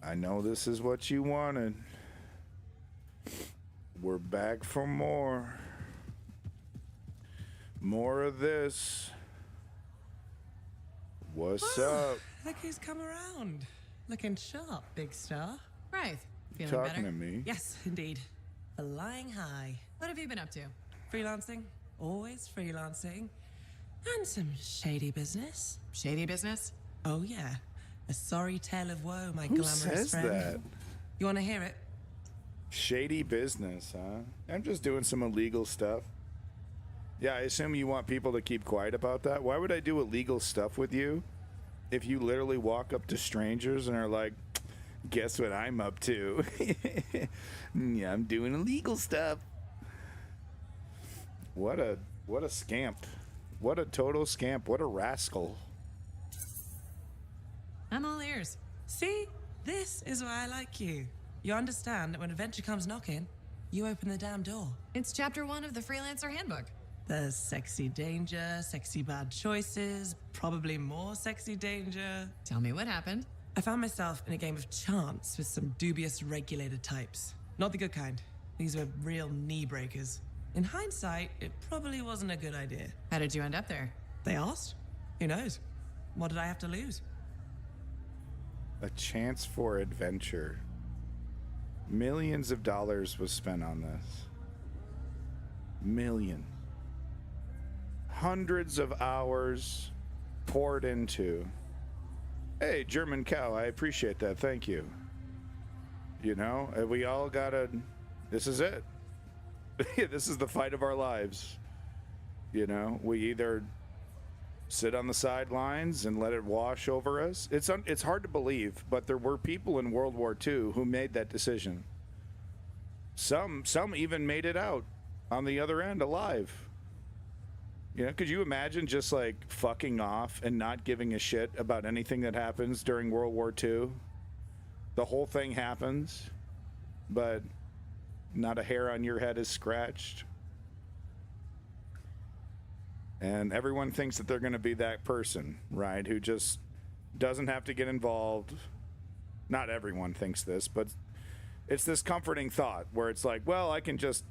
I know this is what you wanted. We're back for more. More of this. What's up? Look who's come around. Looking sharp, big star. Right. Feeling Talking better? to me? Yes, indeed. Flying high. What have you been up to? Freelancing. Always freelancing. And some shady business. Shady business? Oh, yeah. A sorry tale of woe, my Who glamorous says friend. that? You want to hear it? Shady business, huh? I'm just doing some illegal stuff. Yeah, I assume you want people to keep quiet about that. Why would I do illegal stuff with you if you literally walk up to strangers and are like, guess what I'm up to? Yeah, I'm doing illegal stuff. What a scamp. What a total scamp. What a rascal. I'm all ears. See? This is why I like you. You understand that when adventure comes knocking, you open the damn door. It's chapter 1 of the Freelancer Handbook. There's sexy danger, sexy bad choices, probably more sexy danger. Tell me what happened. I found myself in a game of chance with some dubious regulated types. Not the good kind. These were real knee breakers. In hindsight, it probably wasn't a good idea. How did you end up there? They asked. Who knows? What did I have to lose? A chance for adventure. Millions of dollars was spent on this. Millions. Hundreds of hours poured into. Hey, German cow, I appreciate that. Thank you. You know, we all gotta. This is it. This is the fight of our lives. You know, we either sit on the sidelines and let it wash over us. It's hard to believe, but there were people in World War II who made that decision. Some even made it out on the other end alive. You know, could you imagine just like fucking off and not giving a shit about anything that happens during World War II? The whole thing happens, but not a hair on your head is scratched. And everyone thinks that they're going to be that person, right? Who just doesn't have to get involved. Not everyone thinks this, but it's this comforting thought where it's like, well, I can just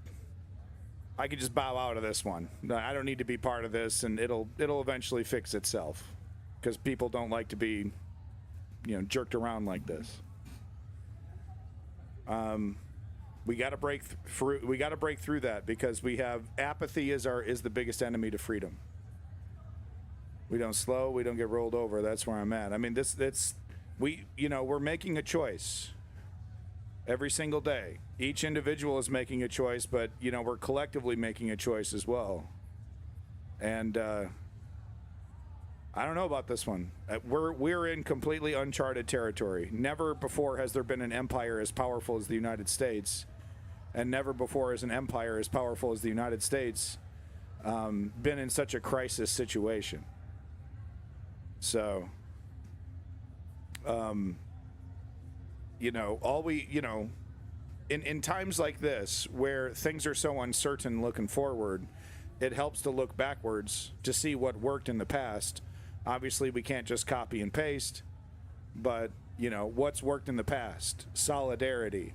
bow out of this one. I don't need to be part of this, and it'll eventually fix itself, because people don't like to be, you know, jerked around like this. We got to break through. We got to break through that, because we have apathy is the biggest enemy to freedom. We don't slow. We don't get rolled over. That's where I'm at. I mean, we're making a choice every single day. Each individual is making a choice, but you know, we're collectively making a choice as well. And I don't know about this one. We're in completely uncharted territory. Never before has there been an empire as powerful as the United States. And never before has an empire as powerful as the United States been in such a crisis situation. So, you know, in times like this, where things are so uncertain looking forward, it helps to look backwards to see what worked in the past. Obviously, we can't just copy and paste, but, you know, what's worked in the past? Solidarity.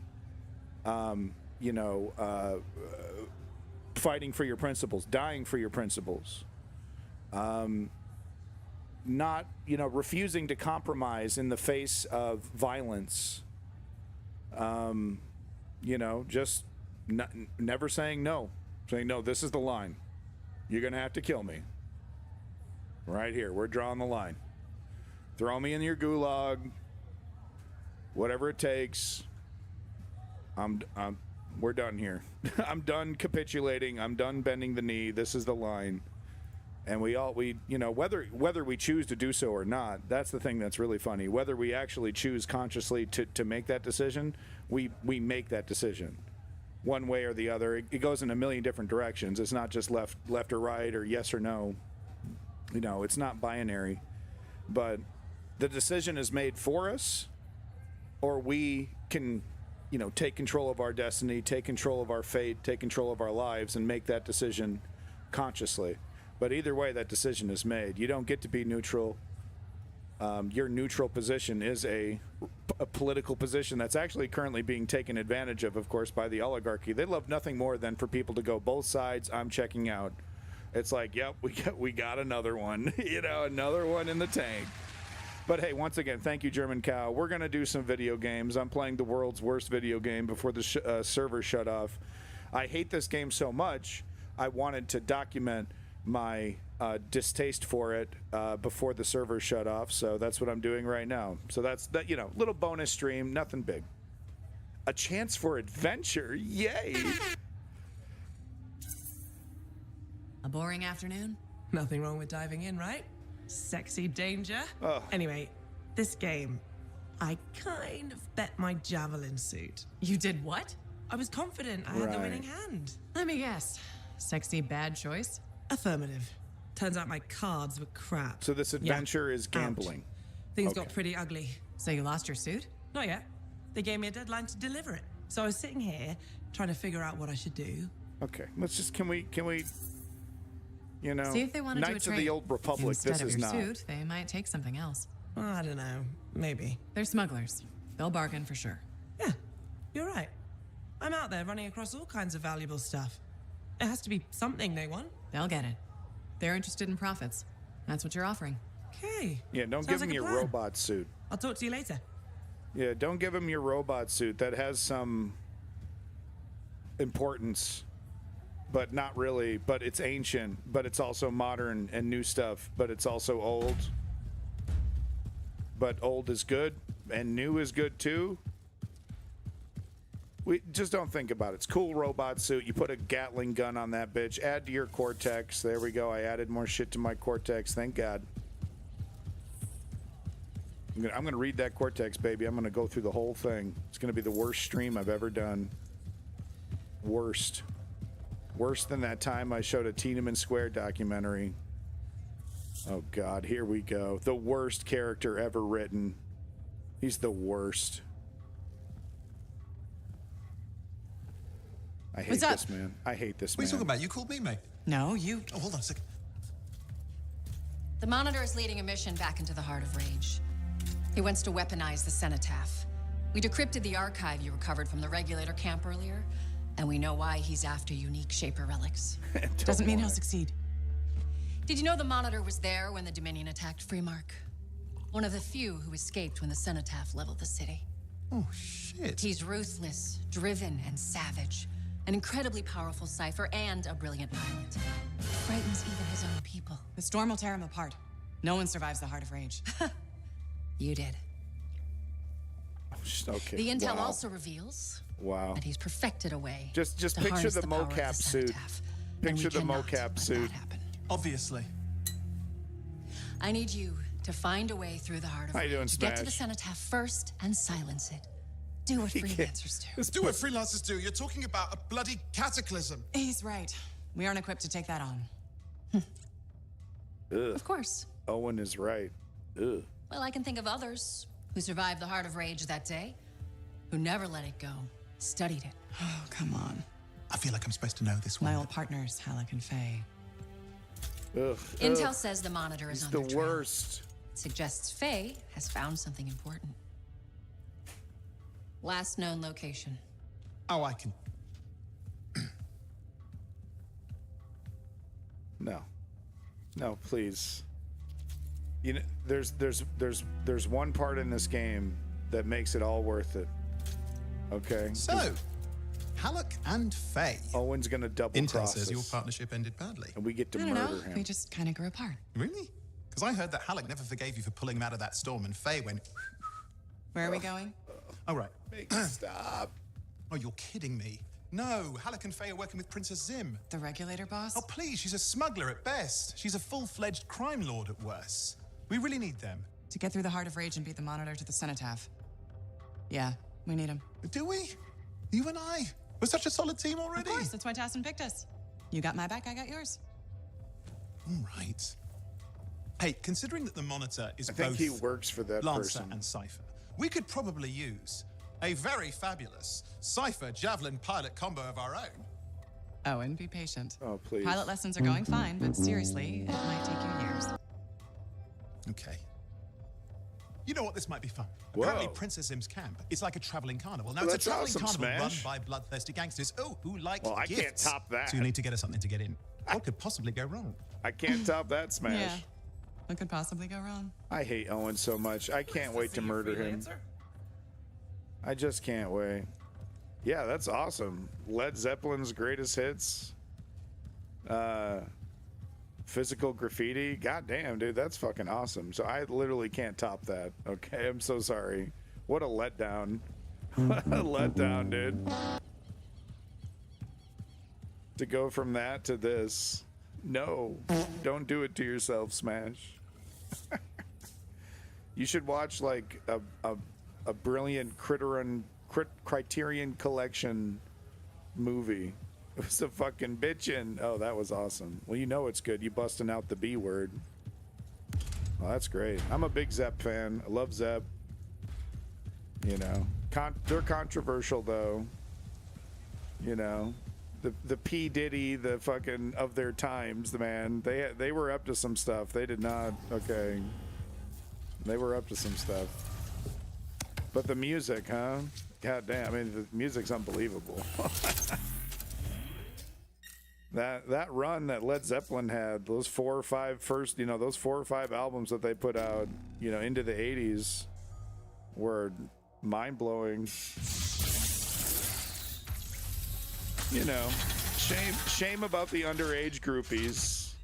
Fighting for your principles, dying for your principles, not, you know, refusing to compromise in the face of violence, you know, just never saying no, saying, no, this is the line. You're going to have to kill me. Right here, we're drawing the line. Throw me in your gulag, whatever it takes. We're done here. I'm done capitulating. I'm done bending the knee. This is the line. And we you know, whether we choose to do so or not, that's the thing that's really funny. Whether we actually choose consciously to make that decision, we make that decision one way or the other. It goes in a million different directions. It's not just left or right or yes or no. You know, it's not binary. But the decision is made for us, or we can, you know, take control of our destiny, take control of our fate, take control of our lives, and make that decision consciously. But either way, that decision is made. You don't get to be neutral. your neutral position is a political position that's actually currently being taken advantage of course, by the oligarchy. They love nothing more than for people to go both sides. I'm checking out. It's like, yep, we got another one, you know, another one in the tank. But hey, once again, thank you, German Cow. We're going to do some video games. I'm playing the world's worst video game before the server shut off. I hate this game so much, I wanted to document my distaste for it before the server shut off. So that's what I'm doing right now. So that's that, you know, little bonus stream, nothing big. A chance for adventure, yay! A boring afternoon? Nothing wrong with diving in, right? Sexy danger. Oh. Anyway, this game, I kind of bet my javelin suit. You did what? I was confident I had the Right. winning hand. Let me guess. Sexy bad choice? Affirmative. Turns out my cards were crap. So this adventure is Out. gambling. Things Okay. got pretty ugly. So you lost your suit? Not yet. They gave me a deadline to deliver it. So I was sitting here trying to figure out what I should do. Okay, let's just, can we, you know, See if they want to do a Knights of trade. the Old Republic, Instead this of is your not. suit, they might take something else. I don't know. Maybe. They're smugglers. They'll bargain for sure. Yeah, you're right. I'm out there running across all kinds of valuable stuff. It has to be something they want. They'll get it. They're interested in profits. That's what you're offering. Okay. Yeah, don't Sounds give like him a your plan. robot suit. I'll talk to you later. Yeah, don't give him your robot suit. That has some importance, but not really. But it's ancient, but it's also modern and new stuff, but it's also old. But old is good, and new is good too. We just don't think about it. It's cool robot suit. You put a Gatling gun on that bitch. Add to your Cortex. There we go. I added more shit to my Cortex. Thank God. I'm gonna read that Cortex, baby. I'm gonna go through the whole thing. It's gonna be the worst stream I've ever done. Worst. Worse than that time I showed a Tiananmen Square documentary. Oh God, here we go. The worst character ever written. He's the worst. I hate What's up? this man. I hate this What are man. you talking about? You called me, mate. No, you. Oh, hold on a second. The Monitor is leading a mission back into the heart of Rage. He wants to weaponize the Cenotaph. We decrypted the archive you recovered from the Regulator camp earlier, and we know why he's after unique Shaper relics. Doesn't mean lie. he'll succeed. Did you know the Monitor was there when the Dominion attacked Freemark? One of the few who escaped when the Cenotaph leveled the city. Oh, shit. He's ruthless, driven, and savage. An incredibly powerful cipher and a brilliant pilot. Frightens even his own people. The storm will tear him apart. No one survives the heart of Rage. You did. Okay. The intel wow. also reveals Wow. that he's perfected a way. Just to picture harness the power of mocap the suit. Cenotaph, and we Picture the cannot mocap let suit. that happen. Obviously. I need you to find a way through the heart of How you doing, Rage. Get to the Smash? Cenotaph first and silence it. Do what freelancers do. Do what freelancers do. You're talking about a bloody cataclysm. He's right. We aren't equipped to take that on. Ugh. Of course. Owen is right. Ugh. Well, I can think of others who survived the heart of Rage that day, who never let it go, studied it. Oh, come on. I feel like I'm supposed to know this one. My old partners, Halleck and Faye. Ugh. Intel Ugh. says the Monitor is He's on the their trail. worst. It suggests Faye has found something important. Last known location. Oh, I can. No. No, please. You know, there's one part in this game that makes it all worth it. Okay. So, Halleck and Faye. Owen's gonna double Intel cross says us, your partnership ended badly. and we get to I don't know. murder him. We just kind of grew apart. Really? Because I heard that Halleck never forgave you for pulling him out of that storm, and Faye went, Where are we going? oh, right. Make it stop. Oh, you're kidding me. No, Halleck and Faye are working with Princess Zim. The regulator boss? Oh, please, she's a smuggler at best. She's a full-fledged crime lord at worst. We really need them. To get through the heart of Rage and beat the Monitor to the Cenotaph. Yeah, we need him. Do we? You and I? We're such a solid team already. Of course, that's why Tassin picked us. You got my back, I got yours. All right. Hey, considering that the Monitor is I think both he works for that Lancer person. and Cypher, we could probably use a very fabulous Cypher Javelin pilot combo of our own. Oh, and be patient. Oh, please. Pilot lessons are going fine, but seriously, it might take you years. Okay. You know what? This might be fun. Whoa. Apparently, Princess Im's camp is like a traveling carnival. Now, Well, it's a that's traveling awesome, carnival Smash. run by bloodthirsty gangsters. Oh, who like Well, I gifts. can't top that. So you need to get us something to get in. What could possibly go wrong? I can't top that Smash. Yeah. What could possibly go wrong? I hate Owen so much. I can't wait to murder him. I just can't wait. Yeah, that's awesome. Led Zeppelin's greatest hits. Physical graffiti. God damn, dude, that's fucking awesome. So I literally can't top that. Okay, I'm so sorry. What a letdown. What a letdown, dude. To go from that to this. No, don't do it to yourself, Smash. You should watch like a brilliant Criterion Collection movie. It was a fucking bitchin'. Oh, that was awesome. Well, you know it's good. You busting out the B word. Well, that's great. I'm a big Zepp fan. I love Zepp. You know, they're controversial though. You know, the P Diddy, the fucking of their times, the man. They were up to some stuff. They did not. Okay. They were up to some stuff. But the music, huh? God damn. I mean, the music's unbelievable. That run that Led Zeppelin had, those 4 or 5 first, you know, those 4 or 5 albums that they put out, you know, into the 80s were mind-blowing. You know, shame about the underage groupies.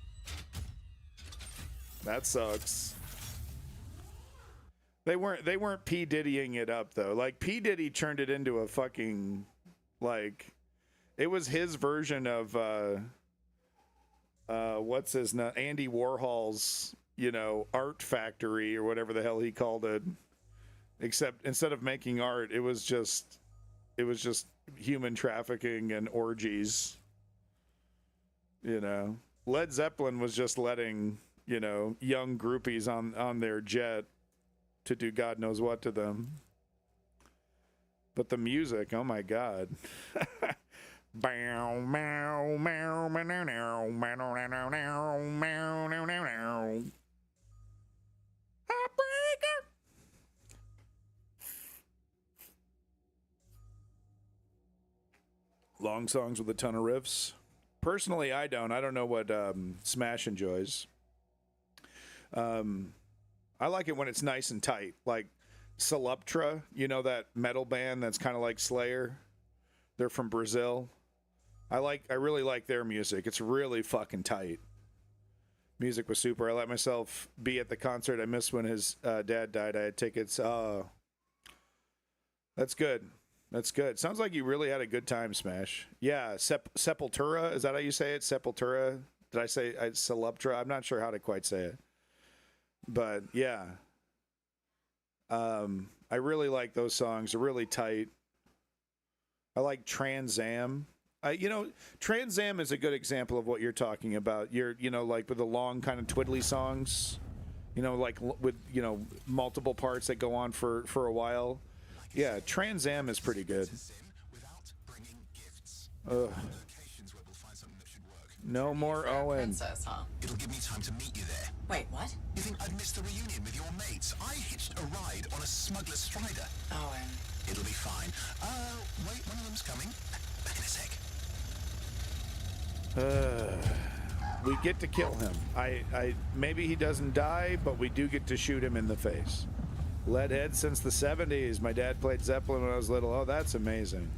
That sucks. They weren't P Diddying it up though. Like P Diddy turned it into a fucking, like, it was his version of what's his name, Andy Warhol's, you know, art factory or whatever the hell he called it. Except instead of making art, it was just human trafficking and orgies. You know, Led Zeppelin was just letting, you know, young groupies on their jet to do God knows what to them. But the music, oh my God. Long songs with a ton of riffs. Personally, I don't know what Smash enjoys. I like it when it's nice and tight, like Celuptra, you know, that metal band that's kind of like Slayer. They're from Brazil. I really like their music. It's really fucking tight. Music was super. I let myself be at the concert. I missed when his dad died. I had tickets. That's good. That's good. Sounds like you really had a good time, Smash. Yeah, Sepultura. Is that how you say it? Sepultura. Did I say Celuptra? I'm not sure how to quite say it. But yeah, I really like those songs. They're really tight. I like Trans Am. You know, Trans Am is a good example of what you're talking about. You know, like with the long kind of twiddly songs, you know, like with, you know, multiple parts that go on for a while. Yeah, Trans Am is pretty good. No more Owen. Princess, huh? It'll give me time to meet you there. Wait, what? You think I'd miss the reunion with your mates? I hitched a ride on a smuggler strider. Owen. It'll be fine. Wait, one of them's coming. Back in a sec. We get to kill him. Maybe he doesn't die, but we do get to shoot him in the face. Leadhead since the 70s. My dad played Zeppelin when I was little. Oh, that's amazing.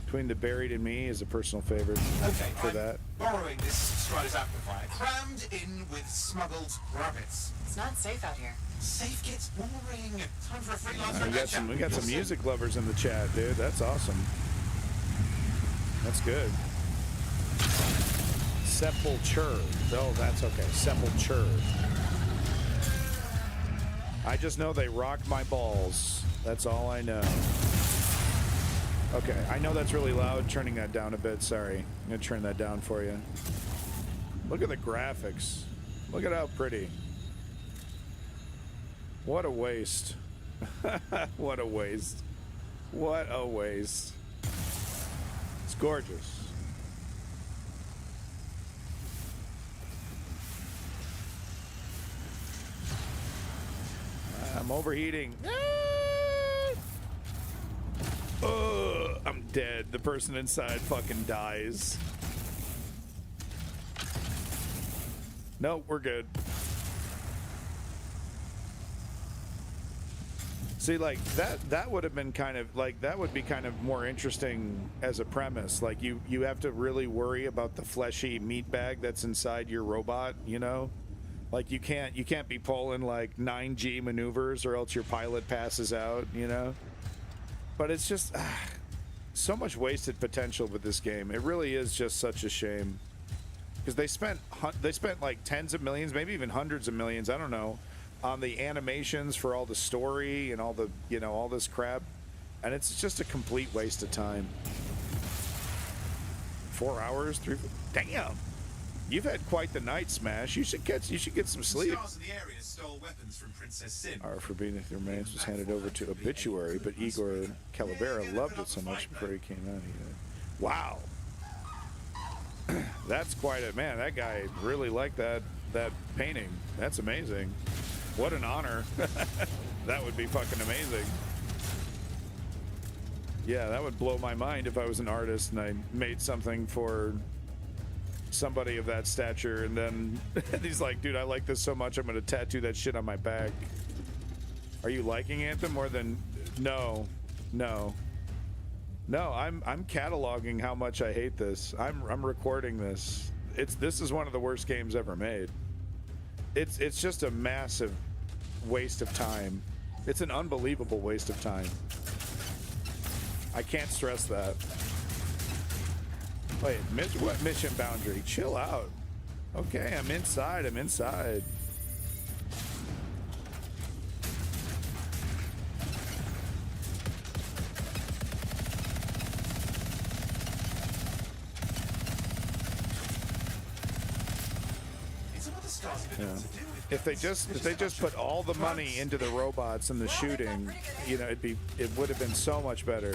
Between the Buried and Me is a personal favorite. Okay, for that. Borrowing this Strider's amplifier, crammed in with smuggled rabbits. It's not safe out here. Safe gets boring. Time for a freelance We got some music lovers in the chat, dude. That's awesome. That's good. Sepulture. Oh, that's okay. Sepulture. I just know they rock my balls. That's all I know. Okay, I know that's really loud. Turning that down a bit. Sorry. I'm going to turn that down for you. Look at the graphics. Look at how pretty. What a waste. What a waste. What a waste. It's gorgeous. I'm overheating. I'm dead. The person inside fucking dies. Nope, we're good. See, like that would have been kind of like, that would be kind of more interesting as a premise. Like you have to really worry about the fleshy meat bag that's inside your robot, you know? Like you can't be pulling like 9G maneuvers or else your pilot passes out, you know? But it's just so much wasted potential with this game. It really is just such a shame. Because they spent like tens of millions, maybe even hundreds of millions, I don't know, on the animations for all the story and all the, you know, all this crap, and it's just a complete waste of time. 4 hours, damn. You've had quite the night, Smash. You should get some sleep. Stars in the area stole weapons from Princess Sim. Our Forbidden Remains was handed over to Obituary, but Igor Calavera loved it so much before he came out. Wow. That's quite a man. That guy really liked that painting. That's amazing. What an honor. That would be fucking amazing. Yeah, that would blow my mind if I was an artist and I made something for somebody of that stature, and then he's like, dude, I like this so much, I'm gonna tattoo that shit on my back. Are you liking Anthem more than... No, I'm cataloging how much I hate this. I'm recording this. This is one of the worst games ever made. It's just a massive waste of time. It's an unbelievable waste of time. I can't stress that. Wait, what mission boundary? Chill out. Okay, I'm inside. Yeah. If they just put all the money into the robots and the shooting, you know, it would have been so much better.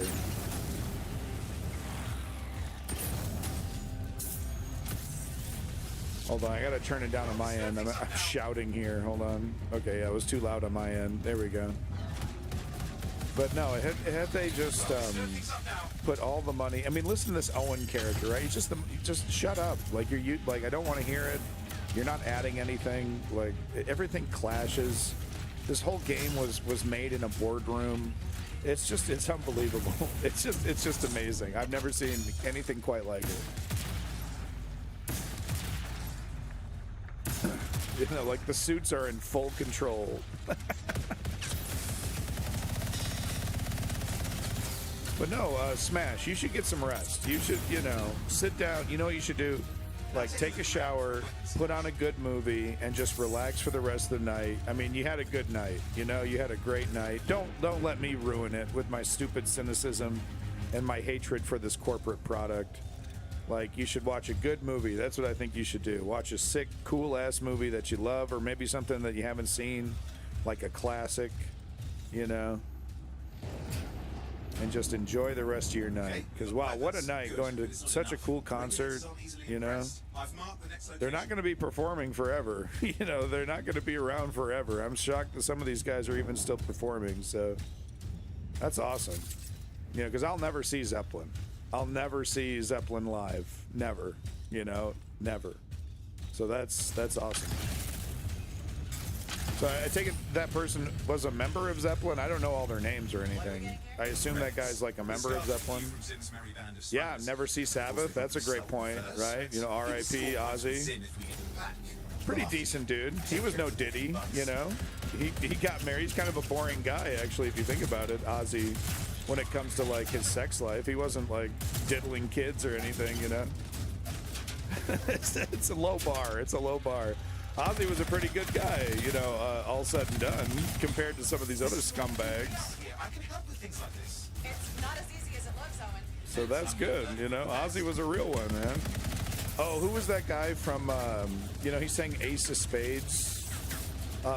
Hold on, I gotta turn it down on my end. I'm shouting here. Hold on. Okay, yeah, it was too loud on my end. There we go. But no, had they just put all the money. I mean, listen to this Owen character, right? He's just shut up. Like like I don't want to hear it. You're not adding anything. Like everything clashes. This whole game was made in a boardroom. It's unbelievable. It's just amazing. I've never seen anything quite like it. You know, like the suits are in full control. But no, Smash, you should get some rest. You should, you know, sit down. You know what you should do? Like, take a shower, put on a good movie, and just relax for the rest of the night. I mean, you had a good night. You know, you had a great night. Don't let me ruin it with my stupid cynicism and my hatred for this corporate product. Like, you should watch a good movie. That's what I think you should do. Watch a sick, cool-ass movie that you love, or maybe something that you haven't seen, like a classic, you know, and just enjoy the rest of your night. Because, wow, what a night going to such a cool concert, you know. They're not going to be performing forever. You know, they're not going to be around forever. I'm shocked that some of these guys are even still performing, so that's awesome. You know, because I'll never see Zeppelin. I'll never see Zeppelin live. Never. You know, never. So that's awesome. So I take it that person was a member of Zeppelin. I don't know all their names or anything. I assume that guy's like a member of Zeppelin. Yeah, never see Sabbath. That's a great point, right? You know, R.I.P. Ozzy. Pretty decent dude. He was no Diddy, you know. He got married. He's kind of a boring guy, actually, if you think about it, Ozzy. When it comes to like his sex life, he wasn't like diddling kids or anything, you know. It's a low bar. It's a low bar. Ozzy was a pretty good guy, you know, all said and done, compared to some of these other scumbags. I can help with things like this. It's not as easy as it looks, Owen. So that's good, you know. Ozzy was a real one, man. Oh, who was that guy from, you know, he sang Ace of Spades?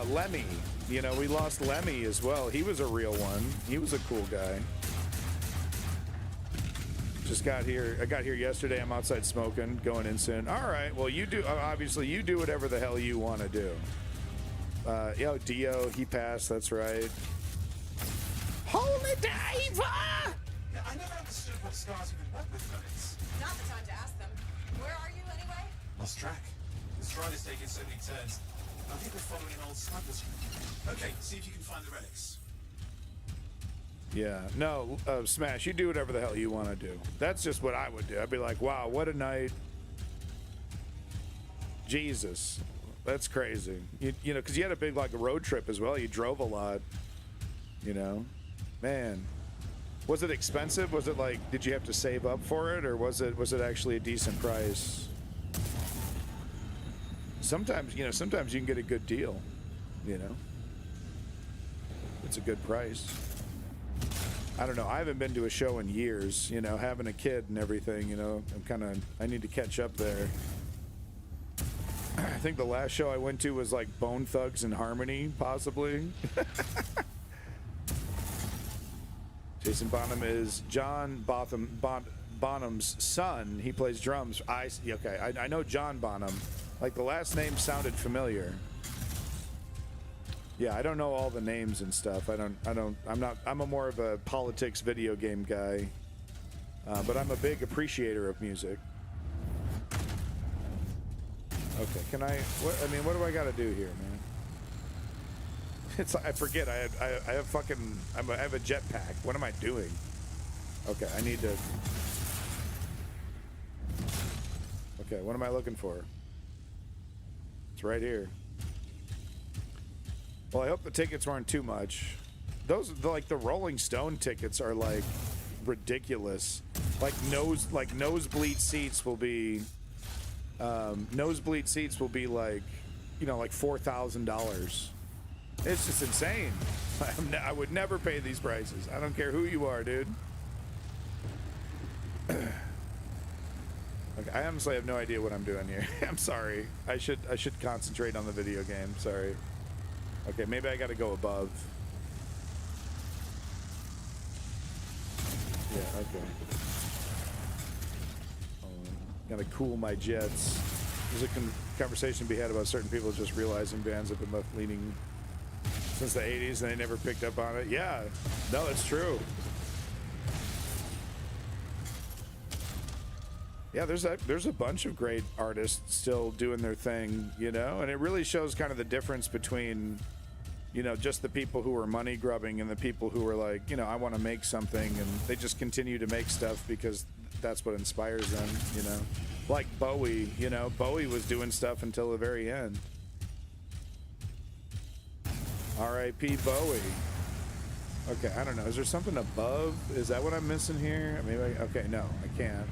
Lemmy. You know, we lost Lemmy as well. He was a real one. He was a cool guy. Just got here. I got here yesterday. I'm outside smoking, going in soon. All right. Well, you do. Obviously, you do whatever the hell you want to do. Yo, Dio, he passed. That's right. Holy diver! Yeah, I never understood what stars even work with planets. Not the time to ask them. Where are you anyway? Lost track. The stride is taking so many turns. I think we're following an old smuggler's route. Okay, see if you can find the relics. Yeah, no, Smash, you do whatever the hell you want to do. That's just what I would do. I'd be like, wow, what a night. Jesus, that's crazy. You know, because you had a big, like, a road trip as well. You drove a lot, you know. Man, was it expensive? Was it like, did you have to save up for it, or was it actually a decent price? Sometimes, you know, sometimes you can get a good deal, you know. It's a good price. I don't know. I haven't been to a show in years, you know, having a kid and everything, you know. I need to catch up there. I think the last show I went to was like Bone Thugs and Harmony, possibly. Jason Bonham is John Bonham's son. He plays drums. Okay, I know John Bonham. Like, the last name sounded familiar. Yeah, I don't know all the names and stuff. I'm a more of a politics video game guy. But I'm a big appreciator of music. Okay, what do I gotta do here, man? I forget, I have a jetpack. What am I doing? Okay, I need to... Okay, what am I looking for? It's right here. Well, I hope the tickets weren't too much. Like the Rolling Stone tickets are like ridiculous. Like nosebleed seats will be like, you know, like $4,000. It's just insane. I would never pay these prices. I don't care who you are, dude. Okay, I honestly have no idea what I'm doing here. I'm sorry. I should concentrate on the video game. Sorry. Okay, maybe I gotta go above. Yeah, okay. Gotta cool my jets. There's a conversation to be had about certain people just realizing bands have been left-leaning since the 80s and they never picked up on it. Yeah, no, it's true. Yeah, there's a bunch of great artists still doing their thing, you know, and it really shows kind of the difference between, you know, just the people who are money grubbing and the people who are like, you know, I want to make something, and they just continue to make stuff because that's what inspires them, you know. Like Bowie, you know, Bowie was doing stuff until the very end. R.I.P. Bowie. Okay, I don't know. Is there something above? Is that what I'm missing here? Maybe okay, no, I can't.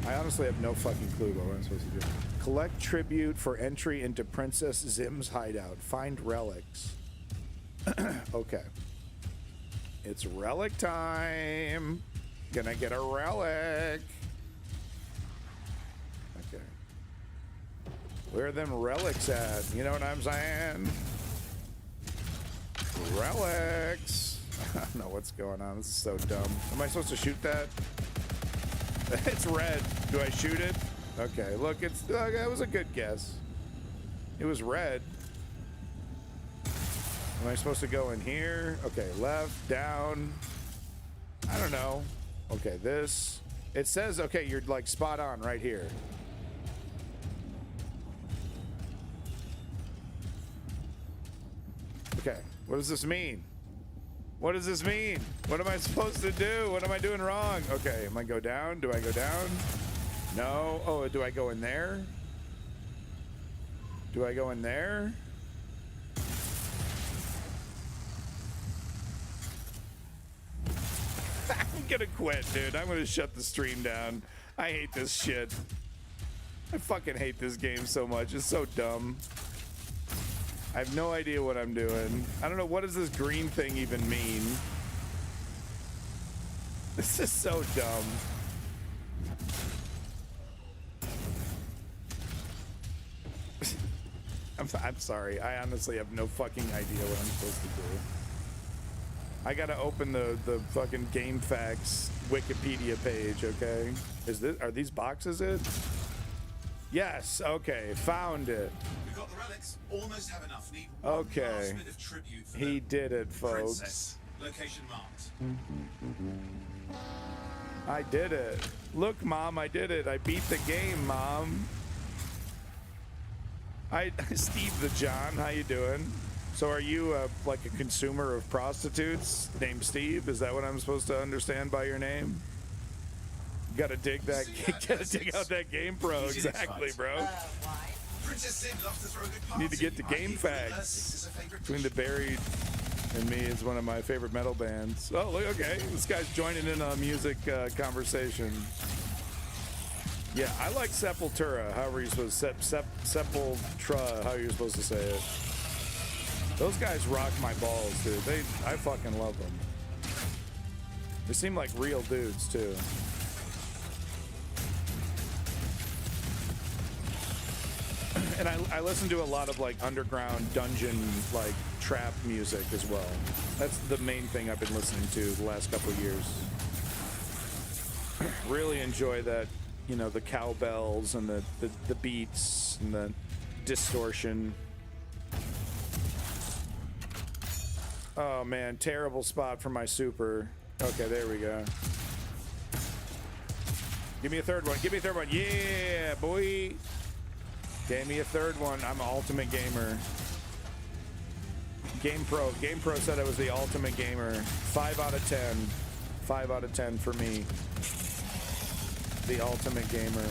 I honestly have no fucking clue what I'm supposed to do. Collect tribute for entry into Princess Zim's hideout. Find relics. Okay. It's relic time. Gonna get a relic. Okay. Where are them relics at? You know what I'm saying? Relics. I don't know what's going on. This is so dumb. Am I supposed to shoot that? It's red. Do I shoot it? Okay, look, that was a good guess. It was red. Am I supposed to go in here? Okay, left, down. I don't know. Okay, this. It says, okay, you're like spot on right here. Okay, what does this mean? What does this mean? What am I supposed to do? What am I doing wrong? Okay, am I go down? Do I go down? No. Oh, do I go in there? Do I go in there? I'm gonna quit, dude. I'm gonna shut the stream down. I hate this shit. I fucking hate this game so much. It's so dumb. I have no idea what I'm doing. I don't know, what does this green thing even mean? This is so dumb. I'm sorry. I honestly have no fucking idea what I'm supposed to do. I gotta open the fucking GameFAQs Wikipedia page, okay? Are these boxes it? Yes, okay, found it. We've got the relics. Almost have enough. Need one Okay. last bit of tribute for He the did it, folks. princess. Location marked. I did it. Look, Mom, I did it. I beat the game, Mom. Steve the John, how you doing? So are you like a consumer of prostitutes named Steve? Is that what I'm supposed to understand by your name? Gotta dig that. Gotta dig out that Game Pro. Exactly, bro. Why? Princess Sid loves to throw a good party. Need to get the I Game hear that Fags. Six is a favorite Between dish. the Buried and Me is one of my favorite metal bands. Oh, look, okay. This guy's joining in on a music conversation. Yeah, I like Sepultura, however you're supposed to Sepultura, how you're supposed to say it. Those guys rock my balls, dude. I fucking love them. They seem like real dudes, too. And I listen to a lot of like underground dungeon like trap music as well. That's the main thing I've been listening to the last couple of years. Really enjoy that, you know, the cowbells and the beats and the distortion. Oh man, terrible spot for my super. Okay, there we go. Give me a third one. Give me a third one. Yeah, boy. Gave me a third one. I'm an ultimate gamer. Game Pro said I was the ultimate gamer. 5 out of 10. 5 out of 10 for me. The ultimate gamer.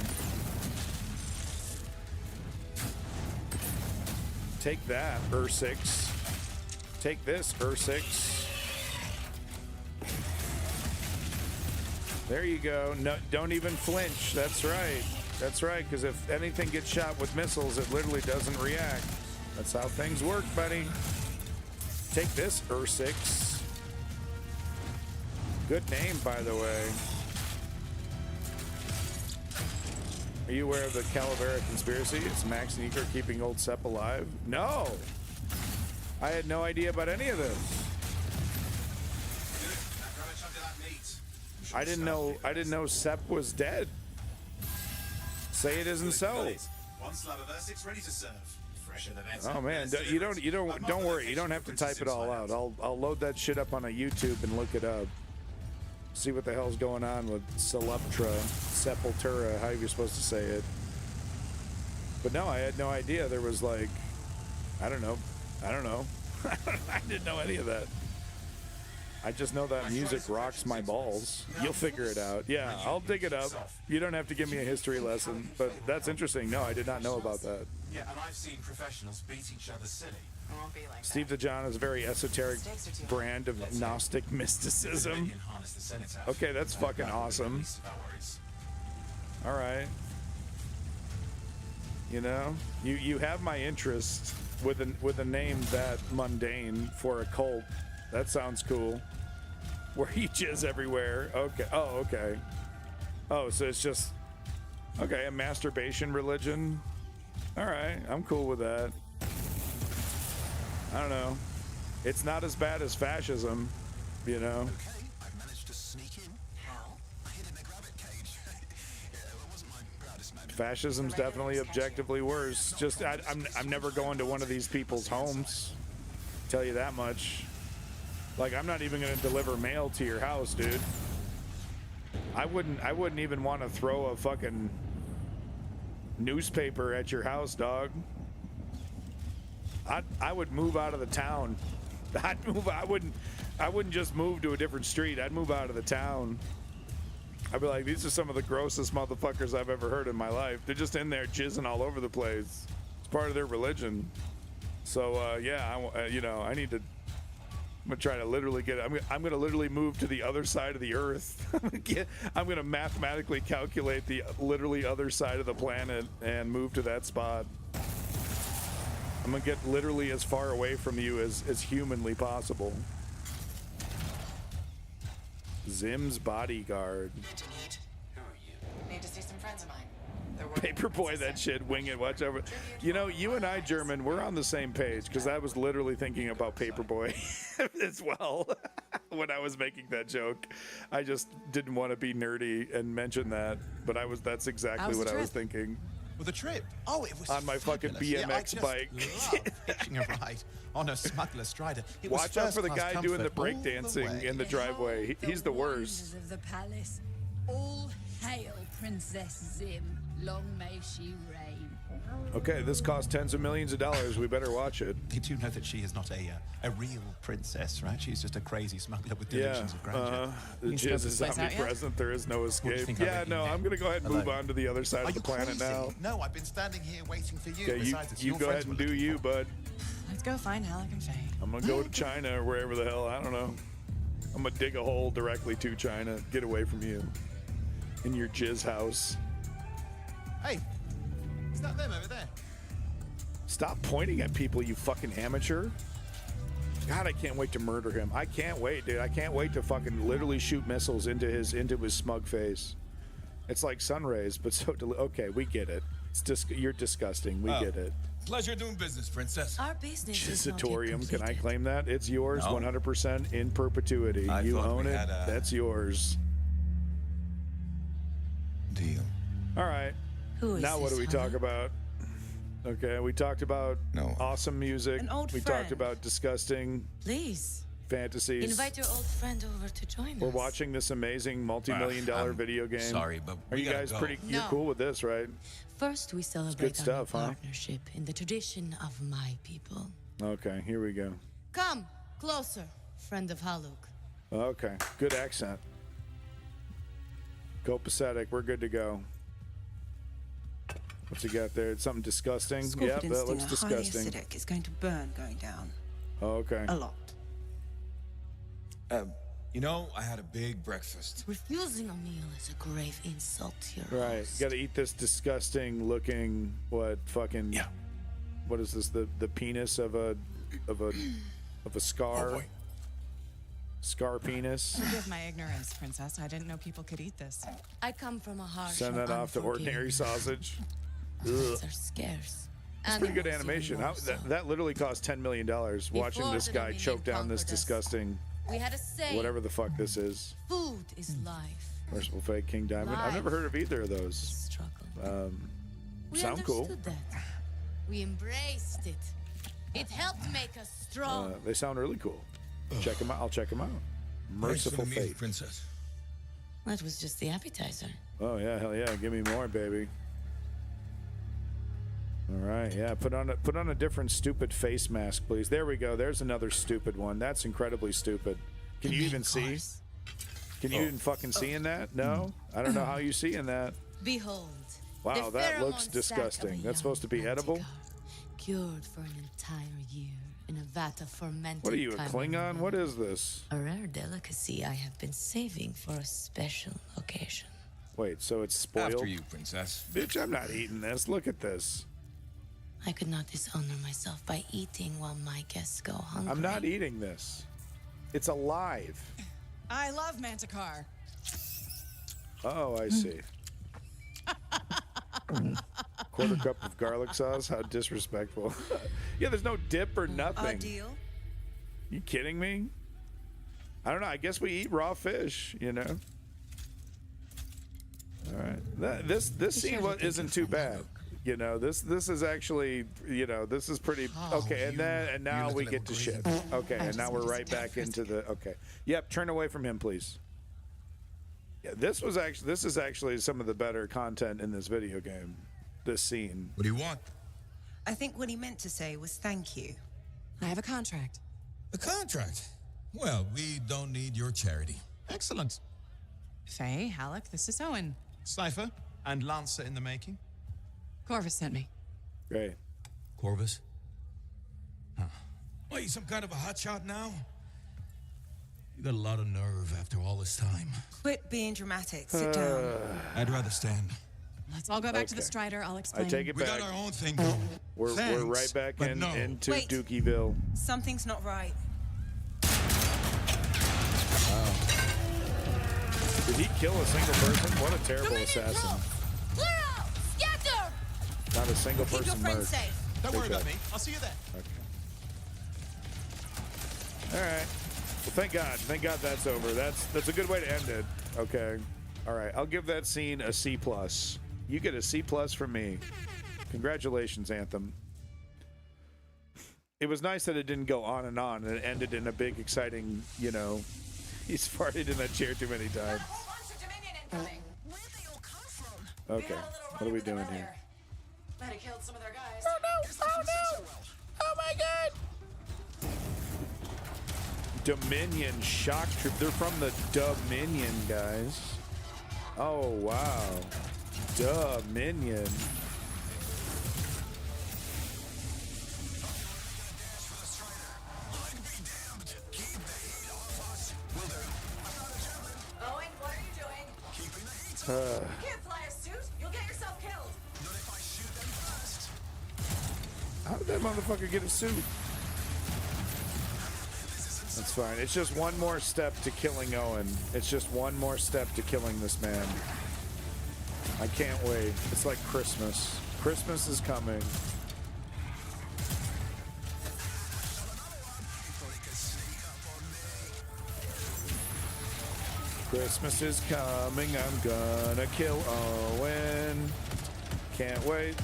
Take that, Ur6. Take this, Ur6. There you go. No, don't even flinch. That's right. That's right, because if anything gets shot with missiles, it literally doesn't react. That's how things work, buddy. Take this, Ur6. Good name, by the way. Are you aware of the Calavera conspiracy? Is Max and Eager keeping old Sepp alive? No! I had no idea about any of this. Grab a chunk of that meat. I didn't know Sepp was dead. Say it isn't so. One slab of Ur6 ready to serve. Fresher than ever. Oh man, don't worry. You don't have to type it all out. I'll load that shit up on a YouTube and look it up. See what the hell's going on with Sepultura, however you're supposed to say it. But no, I had no idea there was like, I don't know. I didn't know any of that. I just know that music rocks my balls. You'll figure it out. Yeah, I'll dig it up. You don't have to give me a history lesson, but that's interesting. No, I did not know about that. Yeah, and I've seen professionals beat each other silly. It won't be like Steve the John is a very esoteric brand of Gnostic mysticism. Okay, that's fucking awesome. All right. You know, you have my interest with a name that mundane for a cult. That sounds cool. Where he jizz everywhere. Okay. Oh, okay. Oh, so it's just okay, a masturbation religion. All right, I'm cool with that. I don't know. It's not as bad as fascism, you know. Okay, I've managed to sneak in. How? I hid in a grabbit cage. Yeah, that wasn't my proudest moment. Fascism's definitely objectively worse. Just I'm never going to one of these people's homes. Tell you that much. Like, I'm not even gonna deliver mail to your house, dude. I wouldn't even want to throw a fucking newspaper at your house, dog. I would move out of the town. I wouldn't just move to a different street. I'd move out of the town. I'd be like, these are some of the grossest motherfuckers I've ever heard in my life. They're just in there jizzing all over the place. It's part of their religion. So yeah, you know, I need to. I'm gonna try to literally get. I'm gonna literally move to the other side of the Earth. I'm gonna mathematically calculate the literally other side of the planet and move to that spot. I'm gonna get literally as far away from you as humanly possible. Zim's bodyguard. Need to see some friends of mine. Paperboy, that shit, wing it, watch over. You know, you and I, German, we're on the same page because I was literally thinking about Paperboy as well when I was making that joke. I just didn't want to be nerdy and mention that, but that's exactly what I was thinking. Well, the trip. Oh, it was On my fucking fabulous. BMX yeah, I just bike. love hitching a ride on a smuggler strider. It was Watch out for the first-class guy doing the comfort all the breakdancing way. in the driveway. He's the worst. Wonders of the palace. All hail Princess Zim. Long may she reign. Okay, this cost tens of millions of dollars. We better watch it. You do know that she is not a real princess, right? She's just a crazy smuggler with delusions of grandeur. The You jizz scoped is this place out yet? omnipresent. There is no you escape. think I'm Yeah, making no, it? I'm gonna go ahead and move Hello? on to the other side Are of the you planet crazy? now. No, I've been standing here waiting for you. Okay, Besides, it's you your go friends ahead and we're do looking you, for. bud. Let's go find Halleck and Faye. I'm gonna go to China or wherever the hell. I don't know. I'm gonna dig a hole directly to China. Get away from you. In your jizz house. Hey, is that them over there? Stop pointing at people, you fucking amateur. God, I can't wait to murder him. I can't wait, dude. I can't wait to fucking literally shoot missiles into his smug face. It's like sun rays, but so okay, we get it. You're disgusting. We get it. Pleasure doing business, princess. Our business is not yet Jizzatorium, can I completed. claim that? It's yours, No. 100% in perpetuity. I You thought own we it. had a- That's yours. Deal. All right. Who is Now what do this, we talk Hannah? about? Okay, we talked about No. awesome music. An old we friend. talked about disgusting Please, fantasies. invite your old friend over to join We're us. watching this amazing multi-million-dollar I'm video game. sorry, but are we you gotta guys go. pretty? You're No. cool with this, right? First, we celebrate stuff, our huh? partnership in the tradition of my people. Okay, here we go. Come closer, friend of Haluk. Okay, good accent. Copacetic, we're good to go. What's he got there? It's something disgusting. Scorpion Yep, that stinger, looks highly disgusting. acidic. It's going to burn going down. Oh, okay. A lot. You know, I had a big breakfast. Refusing a meal is a grave insult to your Right, host. got to eat this disgusting looking fucking Yeah. What is this? The penis of a scar. Oh, boy. Scar penis. Forgive my ignorance, princess. I didn't know people could eat this. I come from a harsh Send and that off to ordinary unforgiving sausage. Meats are scarce. It's pretty good Animals even animation. more How, so. that literally cost $10 million. Watching Before this the guy Dominion choke down this conquered us, disgusting We had a saying, whatever the fuck this is. food is life. Merciful Fate, King Diamond. I've never Life. heard of either of is those. struggle. We Sound cool. understood that. We embraced it. It helped make us strong. They sound really cool. Check them out. I'll check them out. Merciful Thanks for the meal, Fate. princess. That was just the appetizer. Oh yeah, hell yeah! Give me more, baby. All right, yeah. Put on a different stupid face mask, please. There we go. There's another stupid one. That's incredibly stupid. Can you even see? Can you even fucking see in that? No, I don't know how you see in that. Behold. Wow, the that looks pheromone sac of a disgusting. That's supposed to be young edible? manticore, cured for an entire year in a vat of fermented What are you, a Klingon? tamarind. What is this? A rare delicacy I have been saving for a special occasion. Wait, so it's spoiled? After you, princess. Bitch, I'm not eating this. Look at this. I could not dishonor myself by eating while my guests go hungry. I'm not eating this. It's alive. I love Manticar. Oh, I see. Quarter cup of garlic sauce? How disrespectful. Yeah, there's no dip or nothing. Our deal? You kidding me? I don't know. I guess we eat raw fish, you know? All right. This scene isn't too bad. You know, this is actually, you know, this is pretty okay. And now we get to shit. Okay, and now we're right back into the okay. Yep, turn away from him, please. Yeah, this is actually some of the better content in this video game. This scene. What do you want? I think what he meant to say was thank you. I have a contract. A contract. Well, we don't need your charity. Excellent. Faye, Halleck, this is Owen. Cypher and Lancer in the making. Corvus sent me. Great. Corvus? Huh. What, you some kind of a hotshot now? You got a lot of nerve after all this time. Quit being dramatic. Sit down. I'd rather stand. Let's all go back to the Okay. Strider. I'll I explain. take it We back. got our own thing going. We're right back but no. into Wait. Dookieville. Something's not right. Did he kill a single person? What a terrible assassin. Clear out! Scatter! Not a single Keep your person friends murdered. safe. Don't worry Okay. about me. I'll see you there. Okay. All right. Well, thank God. Thank God that's over. That's a good way to end it. Okay. All right. I'll give that scene a C+. You get a C+ from me. Congratulations, Anthem. It was nice that it didn't go on and it ended in a big, exciting, you know, he's farted in that chair too many times. Okay, what are we doing here? Might have killed some of their guys. Oh no! Oh no! Oh my god! Dominion shock troop. They're from the Dominion, guys. Oh wow. Dominion. Owen, what are you doing? Keeping the heat. You can't fly a suit. You'll get yourself killed. Not if I shoot them first. How did that motherfucker get a suit? That's fine. It's just one more step to killing Owen. It's just one more step to killing this man. I can't wait. It's like Christmas. Christmas is coming. Christmas is coming. I'm gonna kill Owen. Can't wait.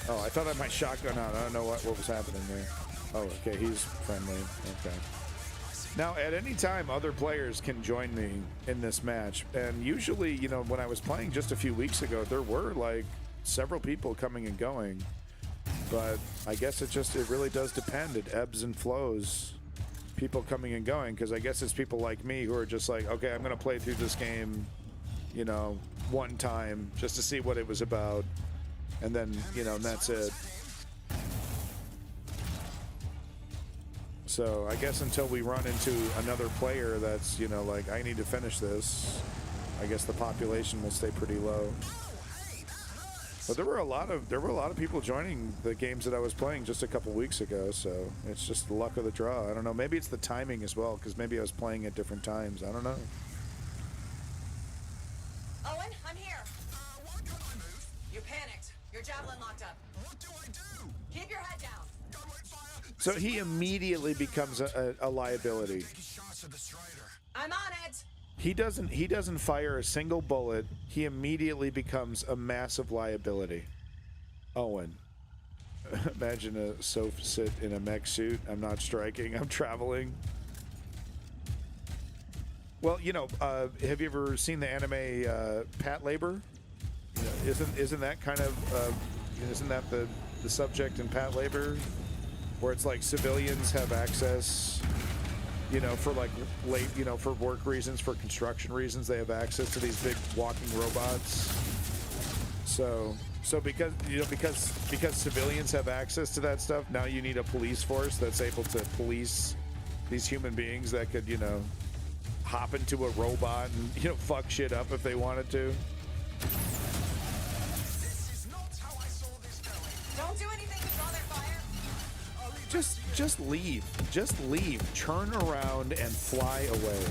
Oh, I thought I had my shotgun out. I don't know what was happening there. Oh, okay. He's friendly. Okay. Now, at any time, other players can join me in this match. And usually, you know, when I was playing just a few weeks ago, there were like several people coming and going. But I guess it really does depend. It ebbs and flows. People coming and going. Because I guess it's people like me who are just like, okay, I'm going to play through this game, you know, one time just to see what it was about. And then, you know, and that's it. So I guess until we run into another player that's, you know, like, I need to finish this, I guess the population will stay pretty low. But there were a lot of people joining the games that I was playing just a couple weeks ago, so it's just the luck of the draw. I don't know. Maybe it's the timing as well, because maybe I was playing at different times. I don't know. Owen, I'm here. Why can't I move? You panicked. Your javelin locked up. What do I do? Keep your head down. Gun won't fire. So he immediately becomes a liability. Shots of the Strider. I'm on it. He doesn't fire a single bullet. He immediately becomes a massive liability. Owen. Imagine a Soph sit in a mech suit. I'm not striking. I'm traveling. Well, you know, have you ever seen the anime Pat Labor? Isn't that kind of isn't that the subject in Pat Labor, where it's like civilians have access, you know, for like for work reasons, for construction reasons, they have access to these big walking robots. So because civilians have access to that stuff, now you need a police force that's able to police these human beings that could, you know, hop into a robot and, you know, fuck shit up if they wanted to. Don't do anything to draw their fire. Just leave. Just leave. Turn around and fly away.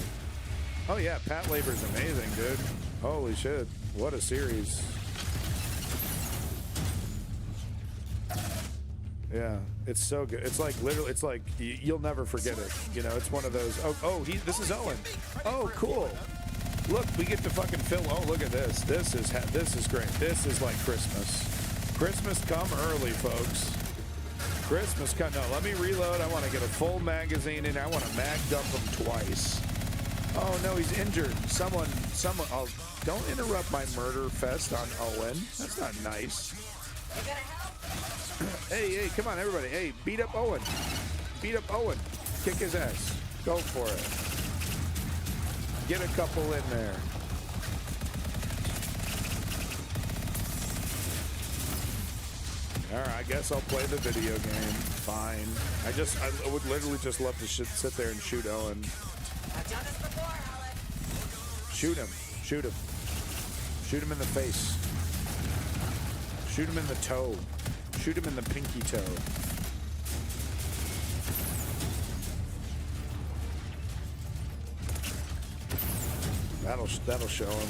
Oh yeah, Pat Labor's amazing, dude. Holy shit. What a series. Yeah, it's so good. It's like literally, it's like you'll never forget it. You know, it's one of those. This is Owen. Oh, cool. Look, we get to fucking film. Oh, look at this. This is great. This is like Christmas. Christmas come early, folks. Christmas come. No, let me reload. I want to get a full magazine in. I want to mag dump him twice. Oh no, he's injured. Someone. Oh, don't interrupt my murder fest on Owen. That's not nice. Hey, come on, everybody. Hey, beat up Owen. Beat up Owen. Kick his ass. Go for it. Get a couple in there. All right, I guess I'll play the video game. Fine. I would literally just love to sit there and shoot Owen. I've done this before, Alec. Shoot him. Shoot him. Shoot him in the face. Shoot him in the toe. Shoot him in the pinky toe. That'll show him.